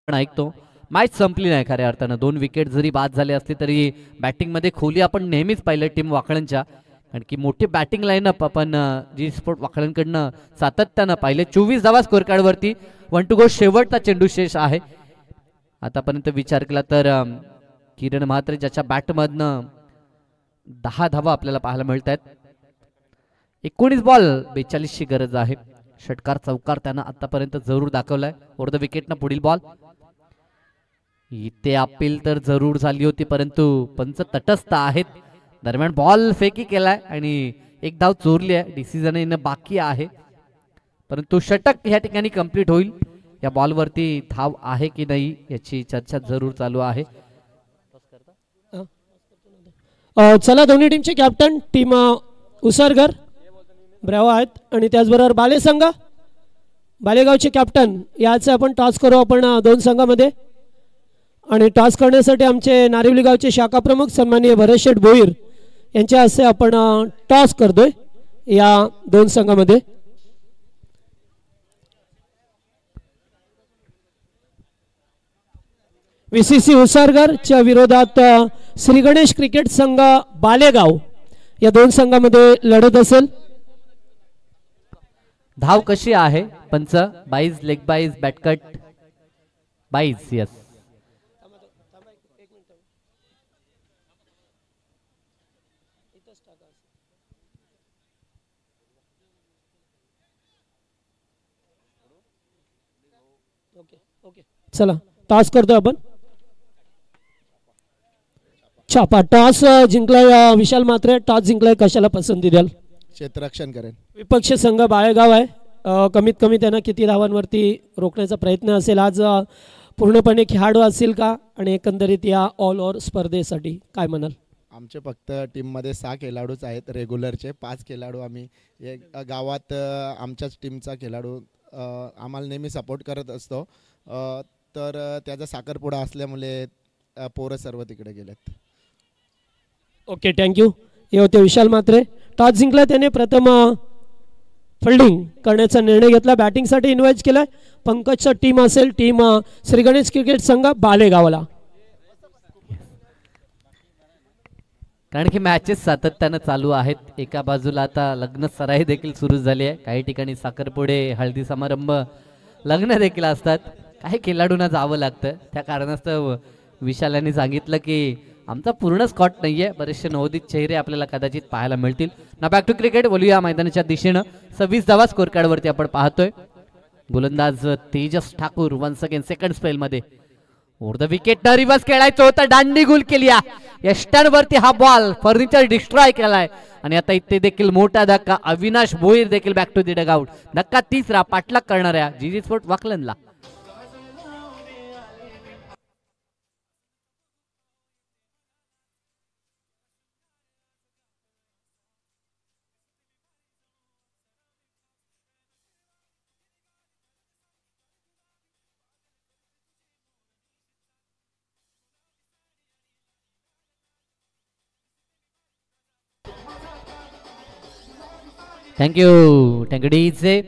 ऐकतो मॅच संपली नाही खऱ्या अर्थानं. 2 विकेट जरी बाद झाले असले तरी बॅटिंग मध्ये खोली आपण नेहमीच पाहिलं टीम वाकळणच्या, कारण की मोठी बॅटिंग लाईनअप आपण जी स्पोर्ट वाकळणकडनं सातत्यानं पाहिले. 24 धावा स्कोर कार्ड वरती, 1 टू गो. शेवटचा चेंडू शेष आहे. आतापर्यंत विचार केला तर किरण म्हात्रे ज्याच्या बॅटमधनं 10 धावा आपल्याला पाहायला मिळत आहेत. 19 बॉल 42 ची गरज आहे. षटकार चौकार त्यानं आतापर्यंत जरूर दाखवलाय. ओव्हर द विकेटनं पुढील बॉल. इथे अपील तर जरूर झाली होती, परंतु पंच तटस्थ आहेत. दरम्यान बॉल फेकी केलाय आणि एक धाव चोरली आहे. डिसिजन येणं बाकी आहे, परंतु षटक या ठिकाणी कंप्लीट होईल. या बॉलवरती धाव आहे की नाही याची चर्चा जरूर चालू आहे. चला, दोन्ही टीमचे कॅप्टन टीम उसरगर ब्रॅवो आहेत आणि त्याचबरोबर बाले संघ बालेगावचे कॅप्टन याचे आपण टॉस करू आपण 2 संघामध्ये. आणि टॉस करण्यासाठी आमचे नारिवली गावचे शाखा प्रमुख सन्माननीय भरत शेठ भोईर यांच्या हस्ते आपण टॉस करतोय या 2 संघामध्ये. VCC उसारगरच्या विरोधात श्री गणेश क्रिकेट संघ बालेगाव या 2 संघामध्ये लढत असेल. धाव कशी आहे पंच? 22 लेग बाईज बॅटकट 22. यस, चला टॉस करतोय आपण. छापा टॉस जिंकलाय विशाल म्हात्रे. टॉस जिंकलाय, कशाला पसंती द्याल? क्षेत्ररक्षण करेन. विपक्ष संघ बाळेगाव आहे. कमीत कमी त्यांना किती धावांवरती रोखण्याचा प्रयत्न असेल आज? पूर्णपणे खेळाडू असेल का? आणि एकंदरीत या ऑल ओव्हर स्पर्धेसाठी काय म्हणाल? आमचे फक्त टीममध्ये 6 खेळाडूच आहेत रेग्युलरचे. 5 खेळाडू आम्ही गावात आमच्याच टीमचा खेळाडू आम्हाला नेहमी सपोर्ट करत असतो. तर त्याचा साखरपुडा असल्यामुळे पोरं सर्व तिकडे गेलेत. Okay, thank you. हे होते विशाल म्हात्रे. टॉस जिंकला त्याने प्रथम फिल्डिंग करण्याचा निर्णय घेतला. बॅटिंगसाठी इन्व्हाइट केलाय. पंकजचा टीम असेल टीम श्री गणेश क्रिकेट संघ बालेगावला. कारण की मॅचेस सातत्यानं चालू आहेत. एका बाजूला आता लग्न सराई देखील सुरू झाली आहे. काही ठिकाणी साखरपुडे, हळदी समारंभ, लग्न देखील असतात. काही खेळाडूंना जावं लागतं. त्या कारणास्तव विशाल यांनी सांगितलं की आमचा पूर्ण स्कॉट नाहीये. बरेचसे नवोदित चेहरे आपल्याला कदाचित पाहायला मिळतील. ना बॅक टू क्रिकेट बोलूया मैदानाच्या दिशेनं. 26 धावा स्कोर कार्ड वरती आपण पाहतोय. गोलंदाज Tejas Thakur once again second spell मध्ये. ओव्हर द विकेट न रिव्हर्स खेळायचं होतं, दांडी गुल केली. यष्टन वरती हा बॉल फर्निचर डिस्ट्रॉय केलाय आणि आता इथे देखील मोठा धक्का. अविनाश भोईर देखील बॅक टू द डगआउट. धक्का तिसरा पाठलाग करणाऱ्या जीजी स्पोर्ट वाकलनला. Thank you DJ.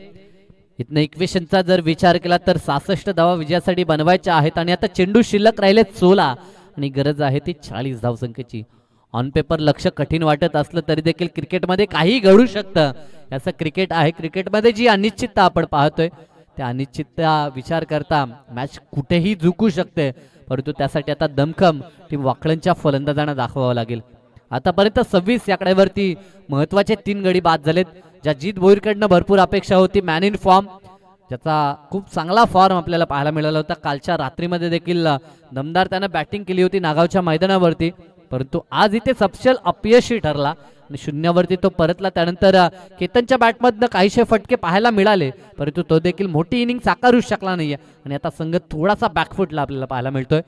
इथनं इक्वेशनचा जर विचार केला तर 66 धावा विजयासाठी बनवायच्या आहेत आणि आता चेंडू शिल्लक राहिलेत 16 आणि गरज आहे ती 40 धावसंख्येची. ऑन पेपर लक्ष कठीण वाटत असलं तरी देखील क्रिकेटमध्ये काही घडू शकतं, याचं क्रिकेट आहे. क्रिकेटमध्ये जी अनिश्चितता आपण पाहतोय त्या अनिश्चितता विचार करता मॅच कुठेही झुकू शकते, परंतु त्यासाठी आता दमखम टीम वाकळणच्या फलंदाजांना दाखवावं लागेल. आतापर्यंत 26 या आकड्यावरती महत्वाचे 3 गडी बाद झालेत. जित भोईरकडनं भरपूर अपेक्षा होती, मॅन इन फॉर्म, ज्याचा खूप चांगला फॉर्म आपल्याला पाहायला मिळाला होता. कालच्या रात्रीमध्ये देखील दमदार त्यानं बॅटिंग केली होती नागावच्या मैदानावरती, परंतु आज इथे सपशेल अपयशी ठरला आणि शून्यावरती तो परतला. त्यानंतर केतनच्या बॅटमधनं काहीशे फटके पाहायला मिळाले, परंतु तो देखील मोठी इनिंग साकारू शकला नाहीये आणि आता संघ थोडासा बॅकफुटला आपल्याला पाहायला मिळतोय.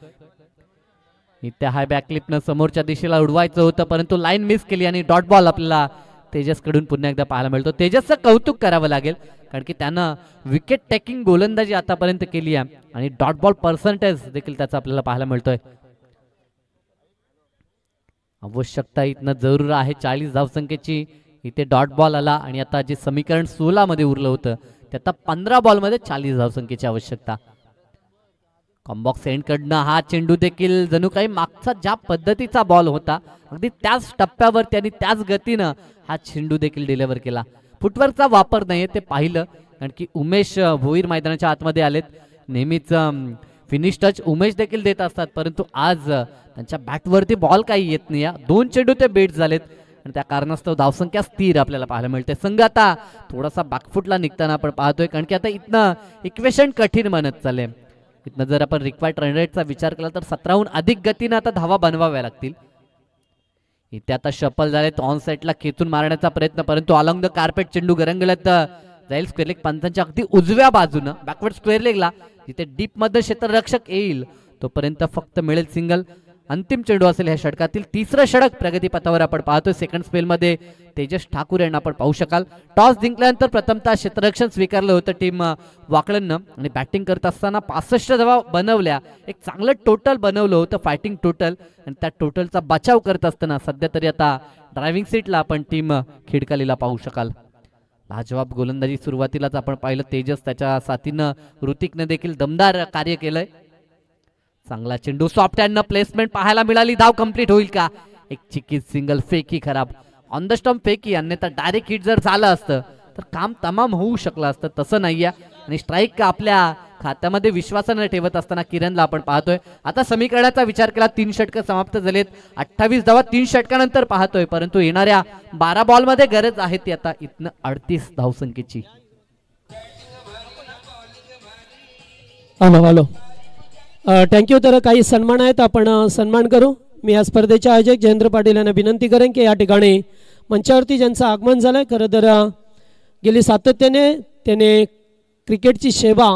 इथे हाय बॅकलिपनं समोरच्या दिशेला उडवायचं होतं, परंतु लाईन मिस केली आणि डॉट बॉल आपल्याला तेजसकडून पुन्हा एकदा पाहायला मिळतो. तेजसचं कौतुक करावं लागेल, कारण की त्यानं विकेट टेकिंग गोलंदाजी आतापर्यंत केली आहे आणि डॉट बॉल पर्सेंटेज देखील त्याचा आपल्याला पाहायला मिळतोय. आवश्यकता इथनं जरूर आहे 40 धावसंख्येची. इथे डॉट बॉल आला आणि आता जे समीकरण 16 मध्ये उरलं होतं ते आता 15 बॉलमध्ये 40 धावसंख्येची आवश्यकता. कॉम्बॉक्स एंडकडनं हा चेंडू देखील जणू काही मागचा ज्या पद्धतीचा बॉल होता अगदी त्याच टप्प्यावरती आणि त्याच गतीनं हा चेंडू देखील डिलिव्हर केला. फुटवर्कचा वापर नाहीये ते पाहिलं, कारण की उमेश भोईर मैदानाच्या आतमध्ये आलेत. नेहमीच फिनिश टच उमेश देखील देत असतात, परंतु आज त्यांच्या बॅटवरती बॉल काही येत नाही. 2 चेंडू ते बेट झालेत आणि त्या कारणास्तव धावसंख्या स्थिर आपल्याला पाहायला मिळते. संघ आता थोडासा बॅकफुटला निघताना आपण पाहतोय, कारण की आता इथनं इक्वेशन कठीण बनत चाललंय. इथनं जर आपण रिक्वायर्ड रन रेटचा विचार केला तर 17हून अधिक गतीनं आता धावा बनवाव्या लागतील. इथे आता शफल झाले, ऑन साईडला खेचून मारण्याचा प्रयत्न, परंतु अलॉंग द कार्पेट चेंडू गरंगलत जाईल स्क्वेअर लेग पंचांच्या अगदी उजव्या बाजूनं बॅकवर्ड स्क्वेअर लेगला. जिथे डीप मध्ये क्षेत्ररक्षक येईल तोपर्यंत फक्त मिळेल सिंगल. अंतिम चेंडू असेल ह्या षटकातील 3रं षटक प्रगतीपथावर आपण पाहतोय. सेकंड स्पेलमध्ये तेजस ठाकूर यांना आपण पाहू शकाल. टॉस जिंकल्यानंतर प्रथमतः क्षेत्ररक्षण स्वीकारलं होतं टीम वाकळणनं आणि बॅटिंग करत असताना 65 धावा बनवल्या. एक चांगलं टोटल बनवलं होतं, फायटिंग टोटल, आणि त्या टोटलचा बचाव करत असताना सध्या तरी आता ड्रायव्हिंग सीटला आपण टीम खिडकालीला पाहू शकाल. लाजवाब गोलंदाजी सुरुवातीलाच आपण पाहिलं, तेजस त्याच्या साथीनं ऋतिकनं देखील दमदार कार्य केलंय. चांगला चेंडू सॉफ्ट हँडनं प्लेसमेंट पाहायला मिळाली. धाव कंप्लीट होईल का? एक चिकीत सिंगल, फेकी खराब, ऑन द स्टंप फेकी, अन्यथा डायरेक्ट हिट जर झालं असतं तर काम तमाम होऊ शकलं असतं, तसं नाहीये. आणि स्ट्राईक आपल्या खात्यामध्ये विश्वासानं ठेवत असताना किरणला आपण पाहतोय. आता समीकरणाचा विचार केला 3 षटकं समाप्त झालेत, 28 धावा 3 षटकानंतर पाहतोय, परंतु येणाऱ्या 12 बॉलमध्ये गरज आहे ती आता इथनं 38 धावसंख्येची. Hello thank you. तर काही सन्मान आहेत, आपण सन्मान करू. मी या स्पर्धेचे आयोजक जयेंद्र पाटील यांना विनंती करेन की या ठिकाणी मंचावरती ज्यांचं आगमन झालंय, खरं तर गेली सातत्याने त्याने क्रिकेटची सेवा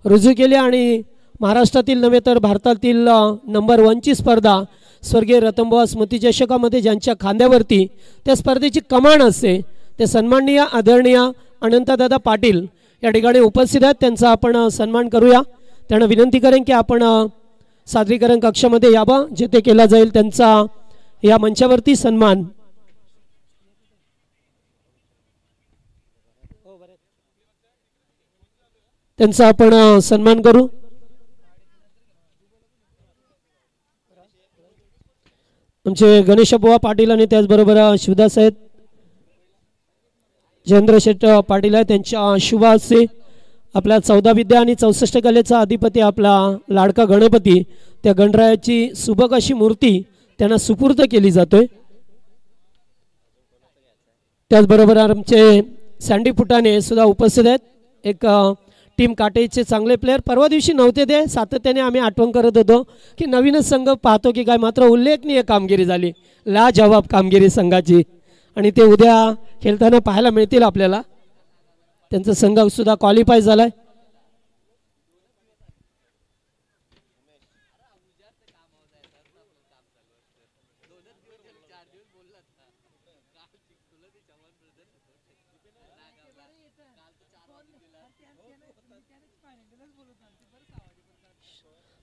रुजू केली आणि महाराष्ट्रातील नव्हे तर भारतातील नंबर 1ची स्पर्धा स्वर्गीय रतनबुवा स्मृती चषकामध्ये ज्यांच्या खांद्यावरती त्या स्पर्धेची कमान असते ते सन्माननीय आदरणीय अनंतदादा पाटील या ठिकाणी उपस्थित आहेत. त्यांचा आपण सन्मान करूया. त्यांना विनंती करेन की आपण सादरीकरण कक्षामध्ये यावं, जिथे केला जाईल त्यांचा या मंचावरती सन्मान. त्यांचा आपण सन्मान करू. आमचे गणेशबुवा पाटील आणि त्याचबरोबर शिवदास आहेत, जयेंद्र शेठ पाटील आहेत, त्यांच्या शुभ हस्ते आपल्या 14 विद्या आणि 64 कलेचा अधिपती आपला लाडका गणपती, त्या गणरायाची सुबक अशी मूर्ती त्यांना सुपूर्द केली जातोय. त्याचबरोबर आमचे सँडी फुटाणे सुद्धा उपस्थित आहेत. एक टीम काटेचे चांगले प्लेयर, परवा दिवशी नव्हते ते, सातत्याने आम्ही आठवण करत होतो की नवीनच संघ पाहतो की काय, मात्र उल्लेखनीय कामगिरी झाली, लाजवाब कामगिरी संघाची, आणि ते उद्या खेळताना पाहायला मिळतील आपल्याला. त्यांचा संघ सुद्धा क्वालिफाय झालाय.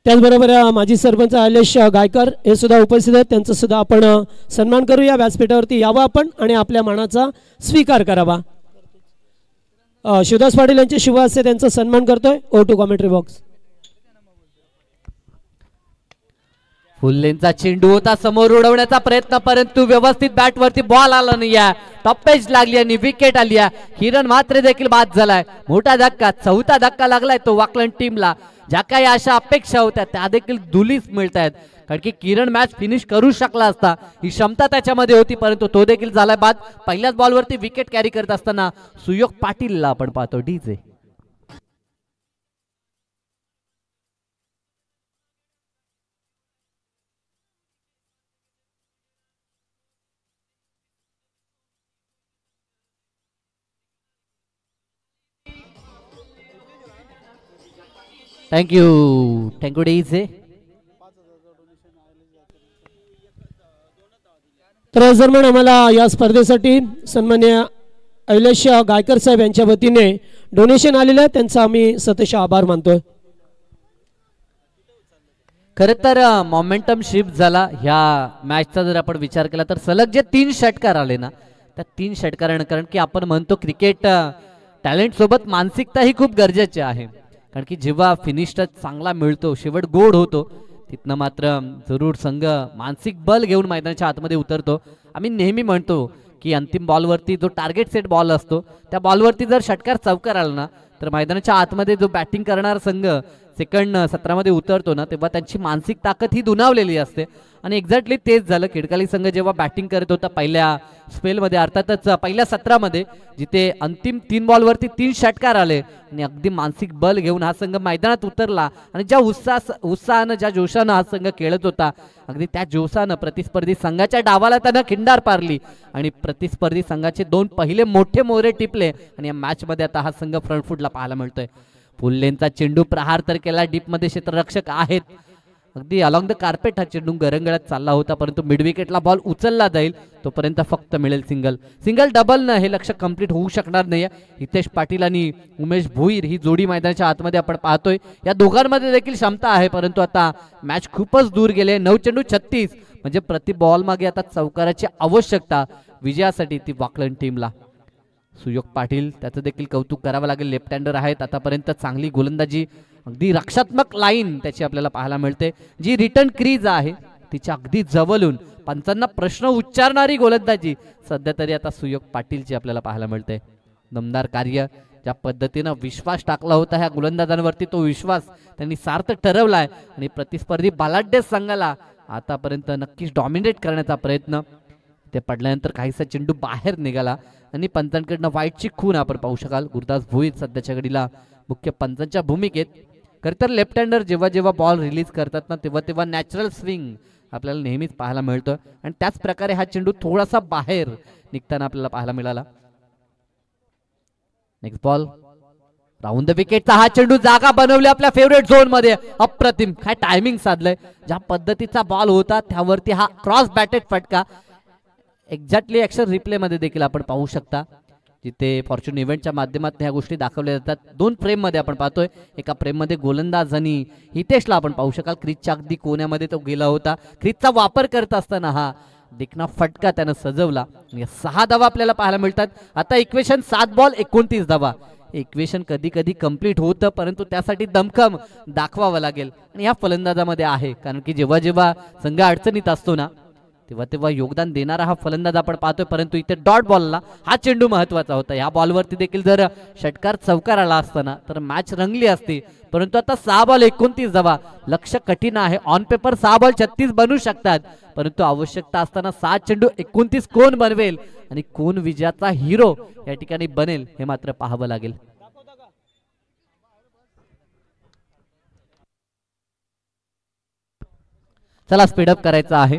त्याचबरोबर माजी सरपंच आलेश गायकर हे सुद्धा उपस्थित आहेत. त्यांचा सुद्धा आपण सन्मान करूया. व्यासपीठावरती यावं आपण आणि आपल्या मानाचा स्वीकार करावा. शिवदास पाटील यांचे शुभ हस्ते त्यांचा सन्मान करतोय. ओ टू कॉमेंट्री बॉक्स. फुल्लेंचा चेंडू होता समोर उडवण्याचा प्रयत्न, परंतु व्यवस्थित बॅट वरती बॉल आला नाही. टॉपेज लागली आणि विकेट आली. किरण म्हात्रे देखील बाद झालाय. मोठा धक्का, चौथा धक्का लागलाय तो वाकलन टीमला. ज्या काही अशा अपेक्षा होत्या त्या देखील धुलीस मिळत आहेत, कारण की किरण मॅच फिनिश करू शकला असता, ही क्षमता त्याच्यामध्ये होती, परंतु तो देखील झालाय बाद. पहिल्याच बॉलवरती विकेट कॅरी करत असताना सुयोग पाटीलला आपण पाहतो डीजे. Thank you DJ. तर दरम्यान आम्हाला या स्पर्धेसाठी सन्मान्य ऐलेश गायकर साहेब यांच्या वतीने डोनेशन आलेलं आहे, त्यांचा आम्ही सतेश आभार मानतोय. खर तर मोमेंटम शिफ्ट झाला ह्या मॅचचा. जर आपण विचार केला तर सलग जे 3 षटकार आले ना, त्या 3 षटकारांना, कारण की आपण म्हणतो क्रिकेट टॅलेंट सोबत मानसिकता ही खूप गरजेची आहे, कारण की जेव्हा फिनिश टच चांगला मिळतो, शेवट गोड होतो, तिथनं मात्र जरूर संघ मानसिक बल घेऊन मैदानाच्या आतमध्ये उतरतो. आम्ही नेहमी म्हणतो की अंतिम बॉलवरती जो टार्गेट सेट बॉल असतो त्या बॉलवरती जर षटकार चौकार आला ना, तर मैदानाच्या आतमध्ये जो बॅटिंग करणारा संघ सेकंड सत्रामध्ये उतरतो ना, तेव्हा त्यांची मानसिक ताकद ही दुणावलेली असते. आणि एक्झॅक्टली तेच झालं. खिडकाली संघ जेव्हा बॅटिंग करत होता पहिल्या स्पेलमध्ये, अर्थातच पहिल्या सत्रामध्ये, जिथे अंतिम 3 बॉलवरती 3 षटकार आले आणि अगदी मानसिक बल घेऊन हा संघ मैदानात उतरला आणि ज्या उत्साहानं ज्या जोशानं हा संघ खेळत होता, अगदी त्या जोशानं प्रतिस्पर्धी संघाच्या डावाला त्यानं खिंडार पारली आणि प्रतिस्पर्धी संघाचे 2 पहिले मोठे मोहरे टिपले आणि या मॅचमध्ये आता हा संघ फ्रंट फूटला पाहायला मिळतोय. फुल्लेंचा चेंडू प्रहार तर केला, डीपमध्ये क्षेत्ररक्षक आहेत, अगदी अलॉंग द कार्पेट हा चेंडू गरंगळत चालला होता, परंतु मिड विकेटला बॉल उचलला जाईल तोपर्यंत फक्त मिळेल सिंगल डबल न हे लक्ष कंप्लीट होऊ शकणार नाही. हितेश पाटील आणि उमेश भोईर ही जोडी मैदानाच्या आतमध्ये आपण पाहतोय. या दोघांमध्ये देखील क्षमता आहे, परंतु आता मॅच खूपच दूर गेले. 9 चेंडू 36, म्हणजे प्रति बॉल मागे आता चौकाराची आवश्यकता विजयासाठी ती वाकलन टीमला. सुयोग पाटील त्याचं देखील कौतुक करावं लागेल. लेफ्ट हँडर आहेत, आतापर्यंत चांगली गोलंदाजी, अगदी रक्षात्मक लाईन त्याची आपल्याला पाहायला मिळते. जी रिटर्न क्रीज आहे तिच्या अगदी जवळून पंचांना प्रश्न उच्चारणारी गोलंदाजी सध्या तरी आता सुयोग पाटीलची आपल्याला पाहायला मिळते. दमदार कार्य, ज्या पद्धतीनं विश्वास टाकला होता ह्या गोलंदाजांवरती, तो विश्वास त्यांनी सार्थ ठरवलाय आणि प्रतिस्पर्धी बलाढ्य संघाला आतापर्यंत नक्कीच डॉमिनेट करण्याचा प्रयत्न ते पडल्यानंतर काहीसा चेंडू बाहेर निघाला आणि पंचांकडनं वाईटची खून आपण पाहू शकाल. गुरदास भोईर सध्याच्या घडीला मुख्य पंचांच्या भूमिकेत. खरं तर लेफ्ट हँडर जेव्हा जेव्हा बॉल रिलीज करतात ना, तेव्हा तेव्हा नॅचरल स्विंग आपल्याला नेहमीच पाहायला मिळतं आणि त्याच प्रकारे हा चेंडू थोडासा बाहेर निघताना आपल्याला पाहायला मिळाला. नेक्स्ट बॉल राऊंड द विकेटचा हा चेंडू जागा बनवली आपल्या फेवरेट झोन मध्ये. अप्रतिम काय टायमिंग साधलंय. ज्या पद्धतीचा बॉल होता त्यावरती हा क्रॉस बॅटेड फटका एक्झॅक्टली ऍक्शन रिप्ले मध्ये देखील आपण पाहू शकता, जिथे फॉर्च्यून इव्हेंटच्या माध्यमातून ह्या गोष्टी दाखवल्या जातात. 2 फ्रेम मध्ये आपण पाहतोय. एका फ्रेम मध्ये गोलंदाज आणि हितेशला आपण पाहू शकाल. क्रीजच्या अगदी कोण्यामध्ये तो गेला होता. क्रीजचा वापर करत असताना हा देखना फटका त्यानं सजवला. 6 धावा आपल्याला पाहायला मिळतात. आता इक्वेशन 7 बॉल 29 धावा. इक्वेशन कधी कधी कंप्लीट होतं, परंतु त्यासाठी दमखम दाखवावं लागेल आणि ह्या फलंदाजामध्ये आहे, कारण की जेव्हा जेव्हा संघ अडचणीत असतो ना, तेव्हा तेव्हा योगदान देणारा हा फलंदाज आपण पाहतोय. परंतु इथे डॉट बॉलला हा चेंडू महत्वाचा होता. या बॉलवरती देखील जर षटकार चौकार आला असताना तर मॅच रंगली असती, परंतु आता 6 बॉल 29 धावा. लक्ष कठीण आहे. ऑन पेपर 6 बॉल 36 बनू शकतात, परंतु आवश्यकता असताना 7 चेंडू 29 कोण बनवेल आणि कोण विजयाचा हिरो या ठिकाणी बनेल हे मात्र पाहावं लागेल. चला स्पीडअप करायचं आहे.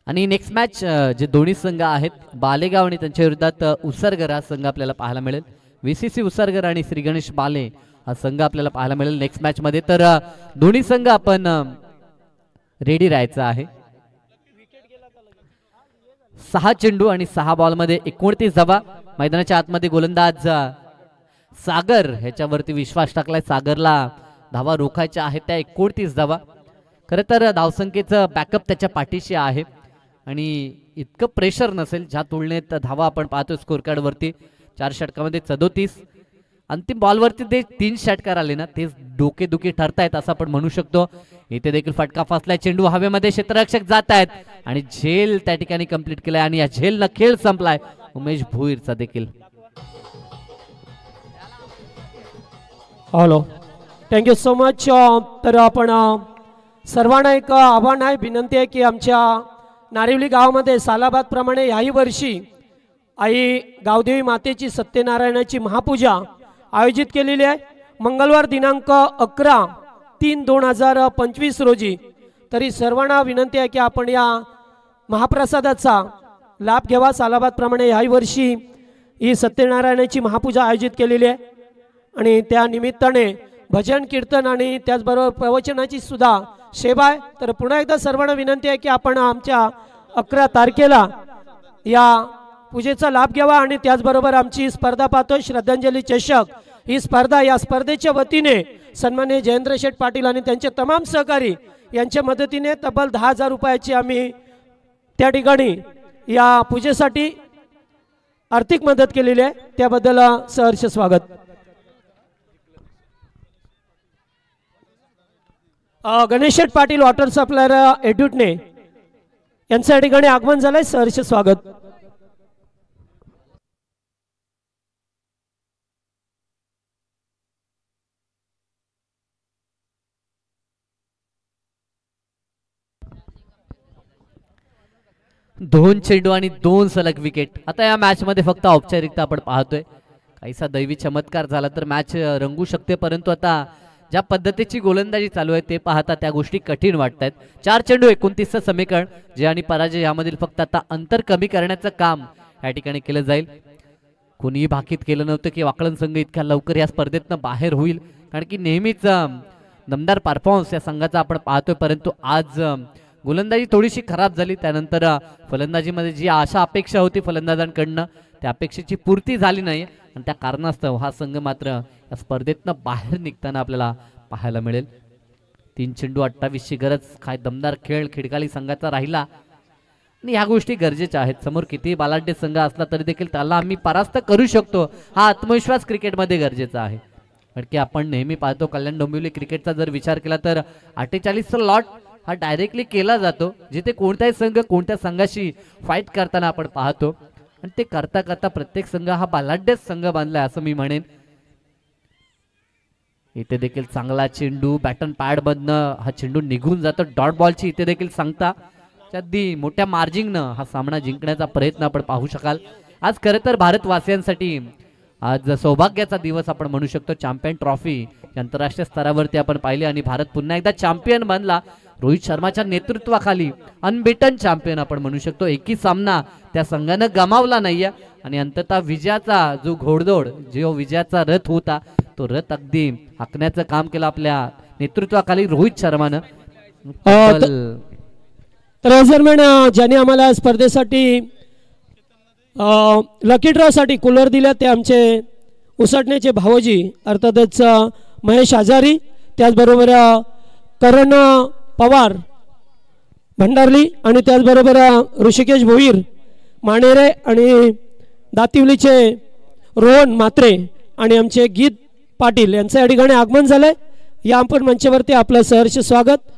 आणि नेक्स्ट मॅच जे दोन्ही संघ आहेत, बालेगाव आणि त्यांच्या विरोधात उसरगर हा संघ आपल्याला पाहायला मिळेल. VCC उसरगर आणि श्री गणेश बाले हा संघ आपल्याला पाहायला मिळेल नेक्स्ट मॅच मध्ये. तर दोन्ही संघ आपण रेडी राहायचं आहे. 6 चेंडू आणि 6 बॉल मध्ये 29 धावा. मैदानाच्या आतमध्ये गोलंदाज सागर ह्याच्यावरती विश्वास टाकलाय. सागरला धावा रोखायच्या आहेत त्या 29 धावा. खरं तर धावसंख्येचं बॅकअप त्याच्या पाठीशी आहे आणि इतकं प्रेशर नसेल ज्या तुलनेत धावा आपण पाहतो स्कोर कार्डवरती 4 षटकामध्ये 37. अंतिम बॉलवरती ते 3 षटकार आले ना तेच डोकेदुखी ठरतायत असं आपण म्हणू शकतो. इथे देखील फटका फसलाय, चेंडू हवेमध्ये, क्षेत्ररक्षक जात आहेत आणि झेल त्या ठिकाणी कंप्लीट केलाय आणि या झेलनं खेळ संपलाय उमेश भोईरचा देखील. Hello, thank you so much. तर आपण सर्वांना एक आव्हान आहे, विनंती आहे की आमच्या नारिवली गावामध्ये सालाबाद प्रमाणे याही वर्षी आई गावदेवी मातेची सत्यनारायणाची महापूजा आयोजित केलेली आहे. मंगळवार दिनांक 11/3/2025 रोजी. तरी सर्वांना विनंती आहे की आपण या महाप्रसादाचा लाभ घ्यावा. सालाबाद प्रमाणे याही वर्षी ही सत्यनारायणाची महापूजा आयोजित केलेली आहे आणि त्या निमित्ताने भजन कीर्तन आणि त्याचबरोबर प्रवचनाची सुद्धा सेवा आहे. तर पुन्हा एकदा सर्वांना विनंती आहे की आपण आमच्या 11 तारखेला या पूजेचा लाभ घ्यावा आणि त्याचबरोबर आमची स्पर्धा पाहतो श्रद्धांजली चषक. ही स्पर्धा या स्पर्धेच्या वतीने सन्माननीय जयेंद्र शेठ पाटील आणि त्यांचे तमाम सहकारी यांच्या मदतीने तब्बल 10,000 रुपयाची आम्ही त्या ठिकाणी या पूजेसाठी आर्थिक मदत केलेली आहे. त्याबद्दल सहर्ष स्वागत. गणेश शेठ पाटील वॉटर सप्लायर एड्युटने यांच्या ठिकाणी आगमन झालंय. सहर्ष स्वागत. दोन चेंडू आणि 2 सलग विकेट. आता या मॅच मध्ये फक्त औपचारिकता आपण पाहतोय. काहीसा दैवी चमत्कार झाला तर मॅच रंगू शकते, परंतु आता ज्या पद्धतीची गोलंदाजी चालू आहे ते पाहता त्या गोष्टी कठीण वाटत आहेत. 4 चेंडू 29चं समीकरण. जय आणि पराजय यामधील फक्त आता अंतर कमी करण्याचं काम या ठिकाणी केलं जाईल. कोणीही भाकीत केलं नव्हतं की वाकळण संघ इतक्या लवकर या स्पर्धेतनं बाहेर होईल, कारण की नेहमीच दमदार परफॉर्मन्स या संघाचा आपण पाहतोय. परंतु आज गोलंदाजी थोडीशी खराब झाली. त्यानंतर फलंदाजीमध्ये जी आशा अपेक्षा होती फलंदाजांकडनं त्या अपेक्षेची पूर्ती झाली नाही आणि त्या कारणास्तव हा संघ मात्र या स्पर्धेतनं बाहेर निघताना आपल्याला पाहायला मिळेल. 3 चेंडू 28ची गरज. काय दमदार खेळ खिडकाली संघाचा राहिला आणि ह्या गोष्टी गरजेच्या आहेत. समोर किती बलाढ्य संघ असला तरी देखील त्याला आम्ही परास्त करू शकतो हा आत्मविश्वास क्रिकेटमध्ये गरजेचा आहे. कारण की आपण नेहमी पाहतो कल्याण डोंबिवली क्रिकेटचा जर विचार केला तर 48चा लॉट हा डायरेक्टली केला जातो, जिथे कोणताही संघ कोणत्या संघाशी फाईट करताना आपण पाहतो आणि ते करता करता प्रत्येक संघ हा बलाढ्य संघ बांधलाय असं मी म्हणेन. इथे देखील चांगला चेंडू बॅटन पॅड मधनं हा चेंडू निघून जातो. डॉट बॉलची इथे देखील सांगता अगदी मोठ्या मार्जिंगनं हा सामना जिंकण्याचा प्रयत्न आपण पाहू शकाल. आज खरं तर भारतवासियांसाठी आज सौभाग्याचा दिवस आपण म्हणू शकतो. चॅम्पियन ट्रॉफी आंतरराष्ट्रीय स्तरावरती आपण पाहिली आणि भारत पुन्हा एकदा चॅम्पियन बनला. रोहित शर्माच्या नेतृत्वाखाली अनबिटन चॅम्पियन आपण म्हणू शकतो. एकही सामना त्या संघानं गमावला नाहीये आणि अंततः विजयाचा जो घोडदौड जो विजयाचा रथ होता तो रथ अगदी हाकण्याचं काम केलं आपल्या नेतृत्वाखाली रोहित शर्मानं. तर दरम्यान ज्यांनी आम्हाला स्पर्धेसाठी लकी ड्रॉ साठी कूलर दिला ते आमचे उसटण्याचे भावजी अर्थातच महेश आजारी, त्याचबरोबर करण पवार भंडारली आणि त्याचबरोबर ऋषिकेश भोईर माणेरे आणि दातिवलीचे रोहन मात्रे आणि आमचे गीत पाटील यांचं या ठिकाणी आगमन झालंय. या आपण मंचावरती आपलं सहर्ष स्वागत.